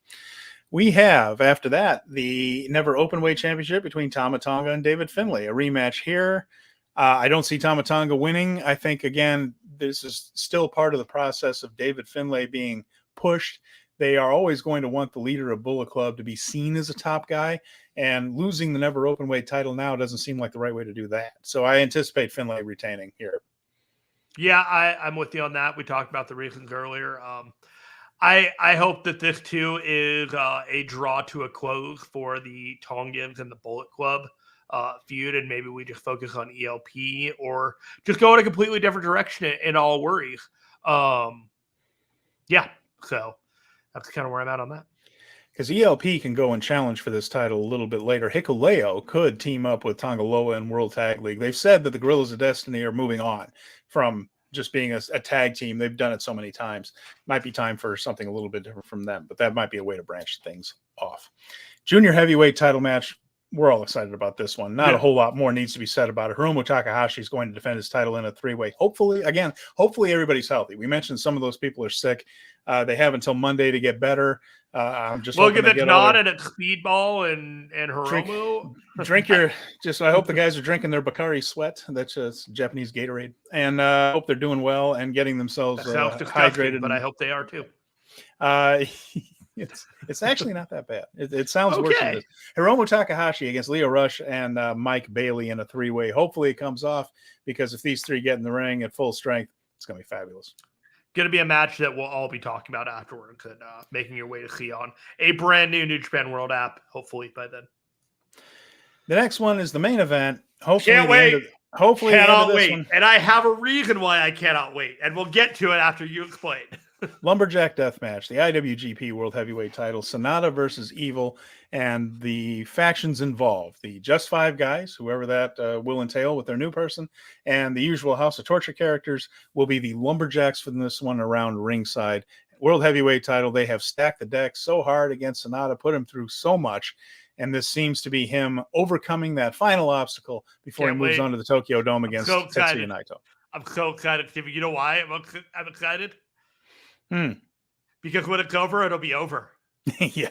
we have, after that, the Never Openweight Championship between Tama Tonga and David Finlay. A rematch here. I don't see Tama Tonga winning. I think, again, this is still part of the process of David Finlay being pushed. They are always going to want the leader of Bullet Club to be seen as a top guy, and losing the Never Openweight title now doesn't seem like the right way to do that. So I anticipate Finlay retaining here. Yeah, I'm with you on that. We talked about the reasons earlier. I hope that this too is a draw to a close for the Tongans and the Bullet Club feud, and maybe we just focus on ELP or just go in a completely different direction in all worries. Yeah, so that's kind of where I'm at on that. Because ELP can go and challenge for this title a little bit later. Hikuleo could team up with Tonga Loa in World Tag League. They've said that the Guerrillas of Destiny are moving on from just being a tag team. They've done it so many times. Might be time for something a little bit different from them, but that might be a way to branch things off. Junior heavyweight title match. We're all excited about this one. Not a whole lot more needs to be said about it. Hiromu Takahashi is going to defend his title in a 3-way. Hopefully everybody's healthy. We mentioned some of those people are sick. They have until Monday to get better. I'm just look at the not at Speedball and Hiromu. I hope the guys are drinking their Bakari Sweat. That's just Japanese Gatorade, and I hope they're doing well and getting themselves hydrated. But I hope they are too. It's actually not that bad. It sounds worse than this. Hiromu Takahashi against Leo Rush and Mike Bailey in a 3-way. Hopefully it comes off, because if these three get in the ring at full strength, it's going to be fabulous. Going to be a match that we'll all be talking about afterwards, and making your way to see on a brand new New Japan World app, hopefully by then. The next one is the main event. Hopefully, can't wait. Hopefully, cannot wait. And I have a reason why I cannot wait, and we'll get to it after you explain. Lumberjack death match, the IWGP World Heavyweight title, SANADA versus EVIL, and the factions involved, the Just Five Guys, whoever that will entail with their new person, and the usual House of Torture characters will be the Lumberjacks from this one around ringside. World Heavyweight title, they have stacked the deck so hard against SANADA, put him through so much, and this seems to be him overcoming that final obstacle before he moves on to the Tokyo Dome against Tetsuya Naito. I'm so excited, Stevie. You know why I'm excited? Because when it's over, it'll be over. Yeah.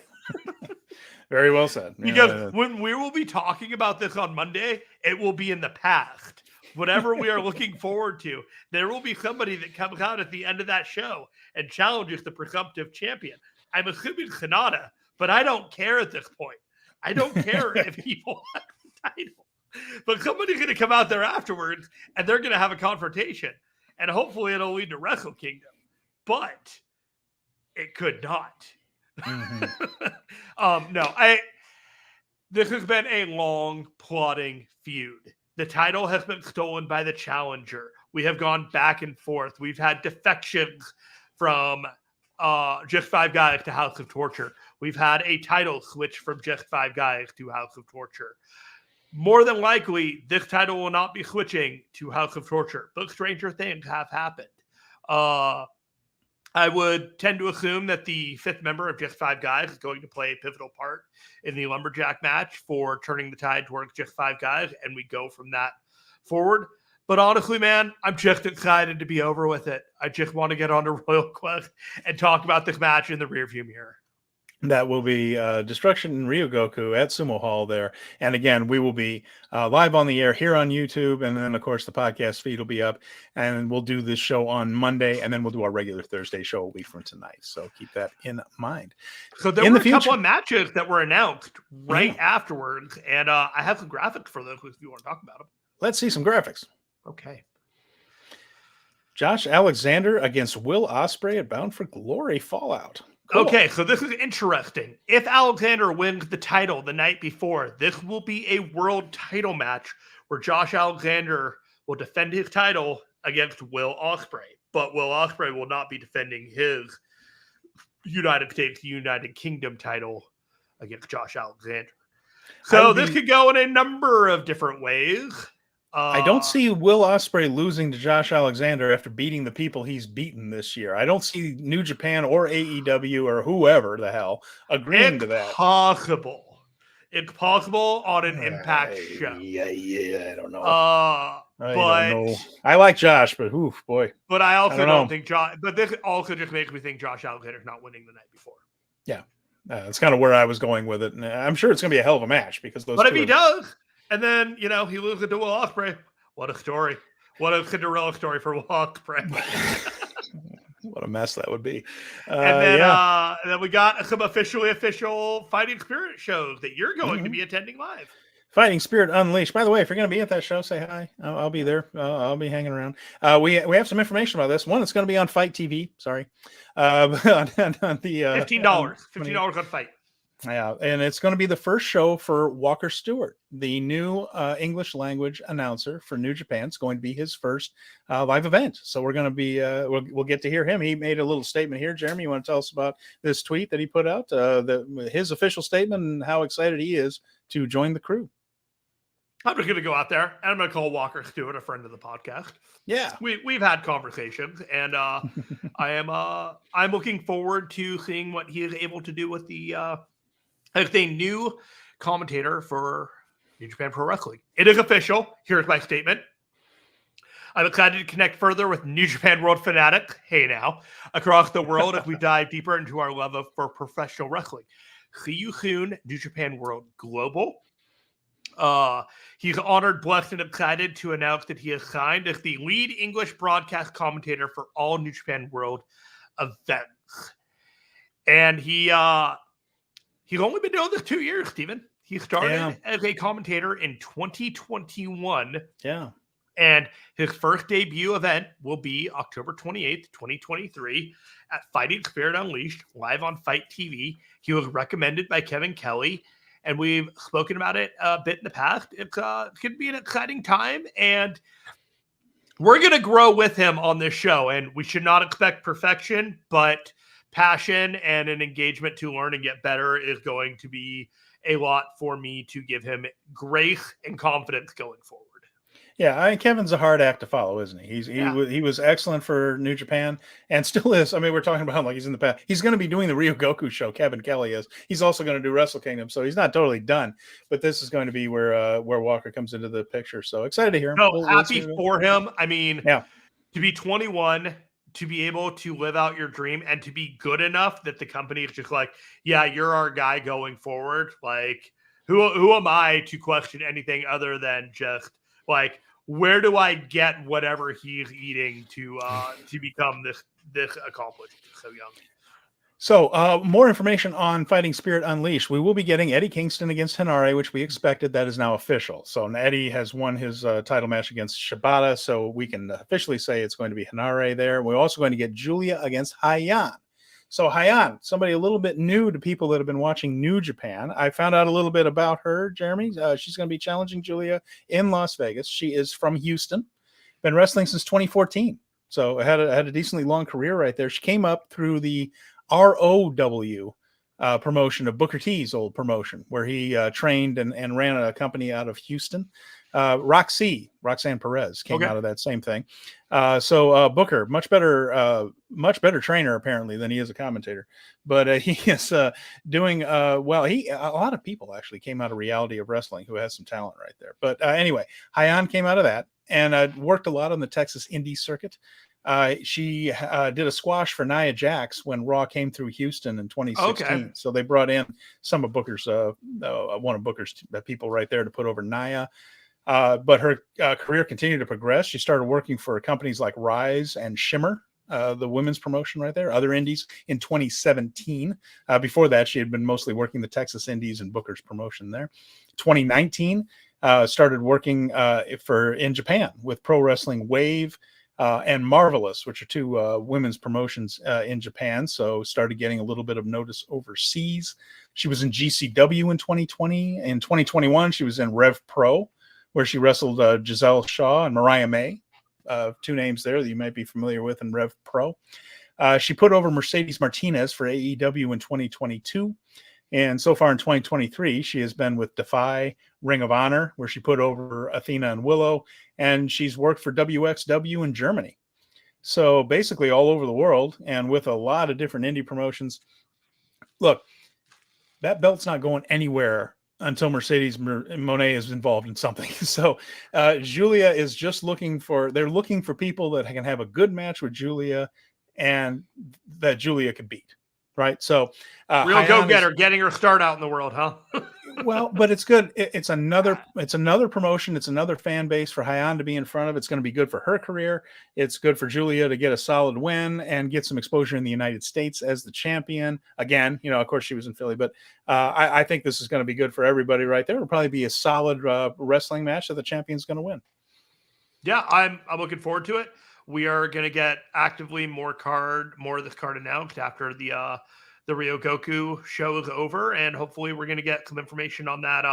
Very well said. Because when we will be talking about this on Monday, it will be in the past. Whatever we are looking forward to, there will be somebody that comes out at the end of that show and challenges the presumptive champion. I'm assuming SANADA, but I don't care at this point. I don't care if he won the title. But somebody's going to come out there afterwards, and they're going to have a confrontation. And hopefully it'll lead to Wrestle Kingdom. But it could not. This has been a long plotting feud. The title has been stolen by the challenger. We have gone back and forth. We've had defections from Just Five Guys to House of Torture. We've had a title switch from Just Five Guys to House of Torture. More than likely, this title will not be switching to House of Torture, but stranger things have happened. I would tend to assume that the fifth member of Just Five Guys is going to play a pivotal part in the Lumberjack match for turning the tide towards Just Five Guys, and we go from that forward. But honestly, man, I'm just excited to be over with it. I just want to get on to Royal Quest and talk about this match in the rearview mirror. That will be Destruction and Ryogoku at Sumo Hall there. And again, we will be live on the air here on YouTube. And then, of course, the podcast feed will be up. And we'll do this show on Monday. And then we'll do our regular Thursday show a week from tonight. So keep that in mind. So there were a couple of matches that were announced right afterwards. And I have some graphics for those if you want to talk about them. Let's see some graphics. Okay. Josh Alexander against Will Ospreay at Bound for Glory Fallout. Cool. Okay, so this is interesting. If Alexander wins the title the night before, this will be a world title match where Josh Alexander will defend his title against Will Ospreay. But Will Ospreay will not be defending his United States, United Kingdom title against Josh Alexander. So this could go in a number of different ways. I don't see Will Ospreay losing to Josh Alexander after beating the people he's beaten this year. I don't see New Japan or AEW or whoever the hell agreeing to that. It's possible on an Impact show. Yeah, I don't know. I don't know. I like Josh, but oof, boy. But I also don't think Josh. But this also just makes me think Josh Alexander's not winning the night before. Yeah, that's kind of where I was going with it, and I'm sure it's going to be a hell of a match because those. But if he does. And then, he loses to Will Ospreay. What a story. What a Cinderella story for Will Ospreay. What a mess that would be. And then we got some official Fighting Spirit shows that you're going to be attending live. Fighting Spirit Unleashed. By the way, if you're going to be at that show, say hi. I'll be there. I'll be hanging around. We have some information about this. One, it's going to be on Fight TV. Sorry. On the $15 on Fight. Yeah, and it's going to be the first show for Walker Stewart, the new English language announcer for New Japan. It's going to be his first live event. So we're going to be, we'll get to hear him. He made a little statement here. Jeremy, you want to tell us about this tweet that he put out, his official statement and how excited he is to join the crew? I'm just going to go out there and I'm going to call Walker Stewart a friend of the podcast. Yeah. We've had conversations, and I'm looking forward to seeing what he is able to do with the new commentator for New Japan Pro Wrestling. It is official. Here's my statement. I'm excited to connect further with New Japan World fanatic, hey now, across the world as we dive deeper into our love for professional wrestling. See you soon, New Japan World Global. He's honored, blessed, and excited to announce that he has signed as the lead English broadcast commentator for all New Japan World events. And he's only been doing this 2 years, Steven. He started as a commentator in 2021. Yeah. And his first debut event will be October 28th, 2023 at Fighting Spirit Unleashed, live on Fight TV. He was recommended by Kevin Kelly, and we've spoken about it a bit in the past. It's going to be an exciting time, and we're going to grow with him on this show. And we should not expect perfection, but passion and an engagement to learn and get better is going to be a lot for me to give him grace and confidence going forward. Yeah, Kevin's a hard act to follow, isn't he? He was excellent for New Japan and still is. I mean, we're talking about him like he's in the past. He's going to be doing the Ryogoku show. Kevin Kelly is. He's also going to do Wrestle Kingdom, so he's not totally done. But this is going to be where Walker comes into the picture. So excited to hear him. No, happy for him. I mean, to be 21, to be able to live out your dream, and to be good enough that the company is just like, yeah, you're our guy going forward. Like, who am I to question anything other than just like, where do I get whatever he's eating to become this accomplished so young? So more information on Fighting Spirit Unleashed. We will be getting Eddie Kingston against Henare, which we expected. That is now official. So Eddie has won his title match against Shibata, so we can officially say it's going to be Henare there. We're also going to get Julia against Hayan. So Hayan, somebody a little bit new to people that have been watching New Japan. I found out a little bit about her, Jeremy. She's going to be challenging Julia in Las Vegas. She is from Houston, been wrestling since 2014. So had a decently long career right there. She came up through the ROW promotion of Booker T's old promotion, where he trained and ran a company out of Houston. Roxanne Perez came out of that same thing. So Booker, much better trainer apparently than he is a commentator, but he is doing well. A lot of people actually came out of Reality of Wrestling who has some talent right there. But anyway, Hayan came out of that and worked a lot on the Texas indie circuit. She did a squash for Nia Jax when Raw came through Houston in 2016. Okay. So they brought in some of Booker's, one of Booker's people right there to put over Nia. But her career continued to progress. She started working for companies like Rise and Shimmer, the women's promotion right there, other indies in 2017. Before that, she had been mostly working the Texas indies and Booker's promotion there. 2019, started working in Japan with Pro Wrestling Wave and Marvelous, which are two women's promotions in Japan. So started getting a little bit of notice overseas. She was in GCW in 2020. In 2021, she was in Rev Pro, where she wrestled Giselle Shaw and Mariah May, two names there that you might be familiar with in Rev Pro. She put over Mercedes Martinez for AEW in 2022. And so far in 2023, she has been with Defy, Ring of Honor, where she put over Athena and Willow, and she's worked for WXW in Germany. So basically all over the world and with a lot of different indie promotions. Look, that belt's not going anywhere until Mercedes Moné is involved in something. So Julia is just looking for people that can have a good match with Julia and that Julia can beat. Right. So real go-getter, getting her start out in the world, huh? Well, but it's good. It's another promotion. It's another fan base for Hayan to be in front of. It's going to be good for her career. It's good for Julia to get a solid win and get some exposure in the United States as the champion. Again, of course she was in Philly, but I think this is going to be good for everybody right there. It'll probably be a solid wrestling match that the champion's going to win. Yeah, I'm looking forward to it. We are going to get actively more of this card announced after the the Ryogoku show is over, and hopefully we're going to get some information on that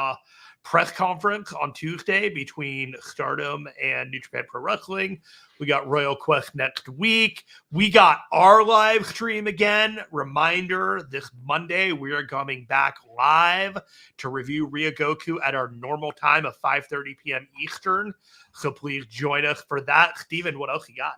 press conference on Tuesday between Stardom and New Japan Pro Wrestling. We got Royal Quest next week. We got our live stream again. Reminder, this Monday, we are coming back live to review Ryogoku at our normal time of 5:30 p.m. Eastern. So please join us for that. Steven, what else you got?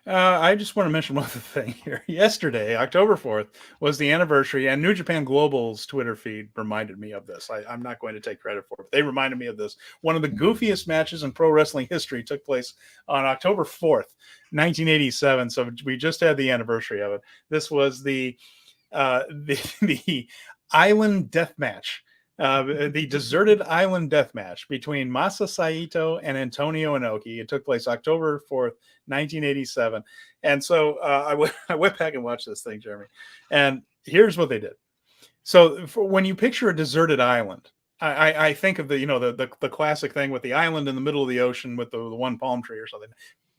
I just want to mention one other thing here. Yesterday, October 4th, was the anniversary, and New Japan Global's Twitter feed reminded me of this. I'm not going to take credit for it. They reminded me of this. One of the goofiest matches in pro wrestling history took place on October 4th, 1987. So we just had the anniversary of it. This was the Island Death Match. The Deserted Island Death Match between Masa Saito and Antonio Inoki. It took place October 4th, 1987. And so I went back and watched this thing, Jeremy. And here's what they did. So when you picture a deserted island, I think of the classic thing with the island in the middle of the ocean with the one palm tree or something.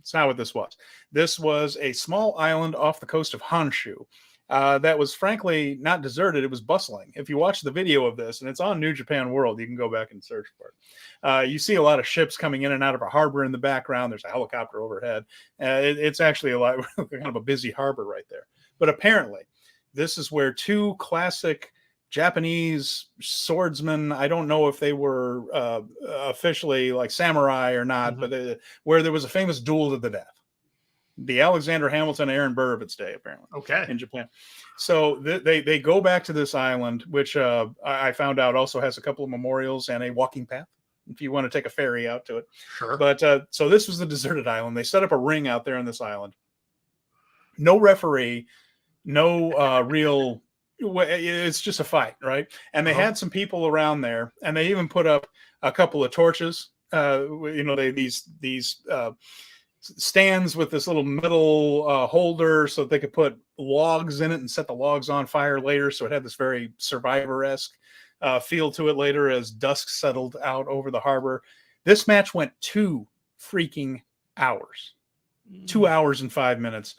It's not what this was. This was a small island off the coast of Honshu. That was frankly not deserted. It was bustling. If you watch the video of this, and it's on New Japan World, you can go back and search for it. You see a lot of ships coming in and out of a harbor in the background. There's a helicopter overhead. It's actually kind of a busy harbor right there. But apparently, this is where two classic Japanese swordsmen, I don't know if they were officially like samurai or not, but where there was a famous duel to the death. The Alexander Hamilton, Aaron Burr of its day, apparently. Okay. In Japan. So they go back to this island, which I found out also has a couple of memorials and a walking path if you want to take a ferry out to it. Sure. But so this was the deserted island. They set up a ring out there on this island. No referee, no real. It's just a fight, right? And they had some people around there, and they even put up a couple of torches. These stands with this little metal holder so that they could put logs in it and set the logs on fire later. So it had this very Survivor-esque feel to it later as dusk settled out over the harbor. This match went 2 freaking hours. 2 hours and 5 minutes.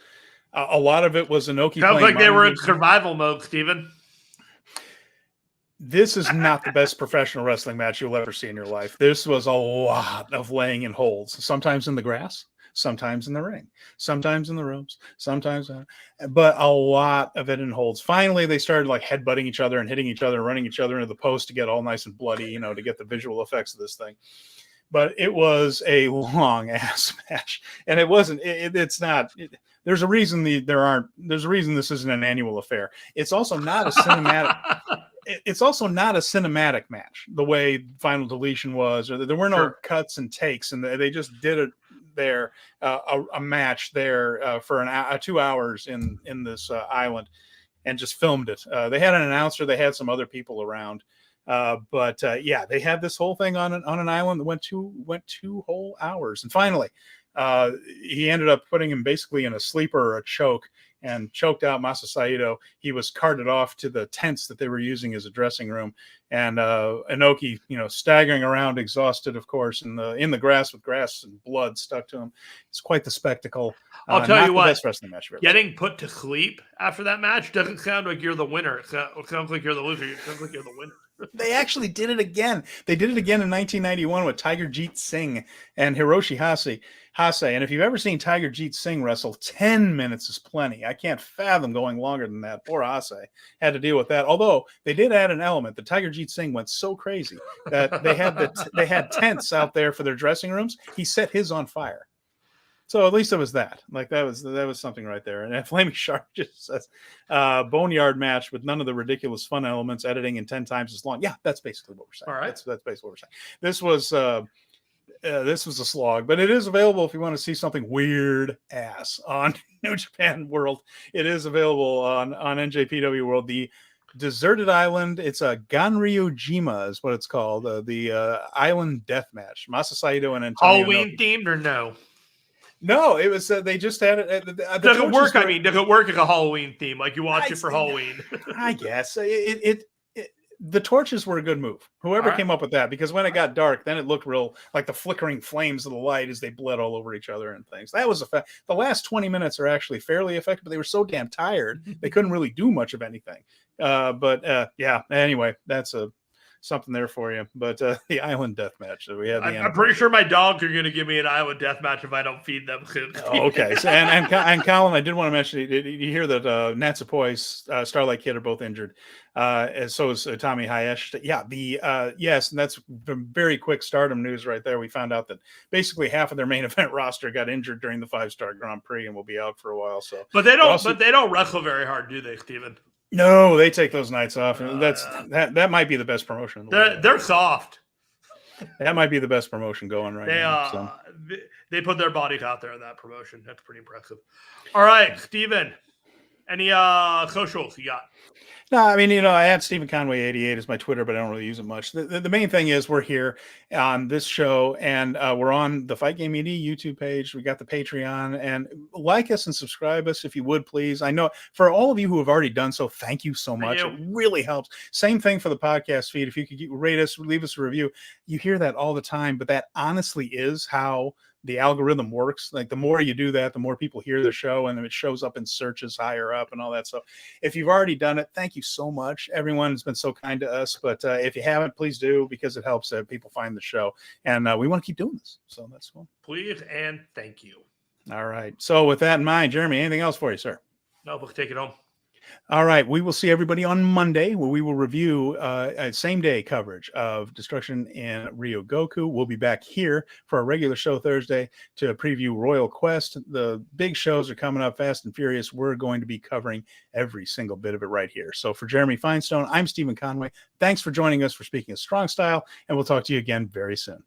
A lot of it was Inoki. Sounds like they were in survival mode, Steven. This is not the best professional wrestling match you'll ever see in your life. This was a lot of laying in holds, sometimes in the grass, sometimes in the ring, sometimes in the ropes, sometimes, but a lot of it in holds. Finally, they started like headbutting each other and hitting each other, running each other into the post to get all nice and bloody, to get the visual effects of this thing. But it was a long ass match, and it wasn't. It's not. There's a reason There's a reason this isn't an annual affair. It's also not a cinematic. It's also not a cinematic match the way Final Deletion was, or there were no cuts and takes, and they just did it there, a match there for 2 hours in this island, and just filmed it. They had an announcer, they had some other people around, but they had this whole thing on an island that went 2 whole hours, and finally, he ended up putting him basically in a sleeper or a choke, and choked out Masa Saito. He was carted off to the tents that they were using as a dressing room. And Inoki, staggering around, exhausted, of course, in the grass with grass and blood stuck to him. It's quite the spectacle. I'll tell you what, best wrestling match ever. Getting put to sleep after that match doesn't sound like you're the winner. It sounds like you're the loser. It sounds like you're the winner. They actually did it again. They did it again in 1991 with Tiger Jeet Singh and Hiroshi Hase. And if you've ever seen Tiger Jeet Singh wrestle, 10 minutes is plenty. I can't fathom going longer than that. Poor Hase had to deal with that. Although they did add an element. The Tiger Jeet Singh went so crazy that they had tents out there for their dressing rooms. He set his on fire. So at least it was that. Like that was something right there. And Flaming Shark just says, boneyard match with none of the ridiculous fun elements, editing in 10 times as long. Yeah, that's basically what we're saying. All right. That's basically what we're saying. This was a slog, but it is available if you want to see something weird ass on New Japan World. It is available on NJPW World. The Deserted Island. It's a Ganryujima is what it's called. The Island Death Match. Masa Saito and Antonio Halloween Inoki. themed or no? No, it was. They just had it. Does it work? Does it work as a Halloween theme? Like you watch it for Halloween? I guess the torches were a good move. Whoever came up with that, because when it got dark, then it looked real like the flickering flames of the light as they bled all over each other and things. That was effective. The last 20 minutes are actually fairly effective, but they were so damn tired they couldn't really do much of anything. Yeah. Anyway, that's something there for you. But the island death match that we had. I'm pretty sure my dogs are going to give me an island death match if I don't feed them. Okay. So, and Colin, I did want to mention, you hear that Natsupoi, Starlight Kid are both injured. And so is Tommy Hayesh. Yeah. Yes. And that's very quick Stardom news right there. We found out that basically half of their main event roster got injured during the 5-star Grand Prix and will be out for a while. So, but they don't wrestle very hard, do they, Steven? No, they take those nights off. That might be the best promotion in the world. They're soft. That might be the best promotion going right now. So. They put their bodies out there in that promotion. That's pretty impressive. All right, Steven, any socials you got? No, I mean, I had Steven Conway 88 as my Twitter, but I don't really use it much. The main thing is we're here on this show, and we're on the Fight Game Media YouTube page. We got the Patreon, and like us and subscribe us if you would, please. I know for all of you who have already done so, thank you so much. It really helps. Same thing for the podcast feed. If you could rate us, leave us a review. You hear that all the time, but that honestly is how the algorithm works. Like the more you do that, the more people hear the show, and then it shows up in searches higher up and all that. So if you've already done it, thank you so much. Everyone has been so kind to us, but if you haven't, please do, because it helps people find the show, and we want to keep doing this. So that's cool. Please and thank you. All right. So with that in mind, Jeremy, anything else for you, sir? No, we'll take it home. All right. We will see everybody on Monday, where we will review same day coverage of Destruction in Ryogoku. We'll be back here for our regular show Thursday to preview Royal Quest. The big shows are coming up fast and furious. We're going to be covering every single bit of it right here. So for Jeremy Finestone, I'm Steven Conway. Thanks for joining us for Speaking of Strong Style, and we'll talk to you again very soon.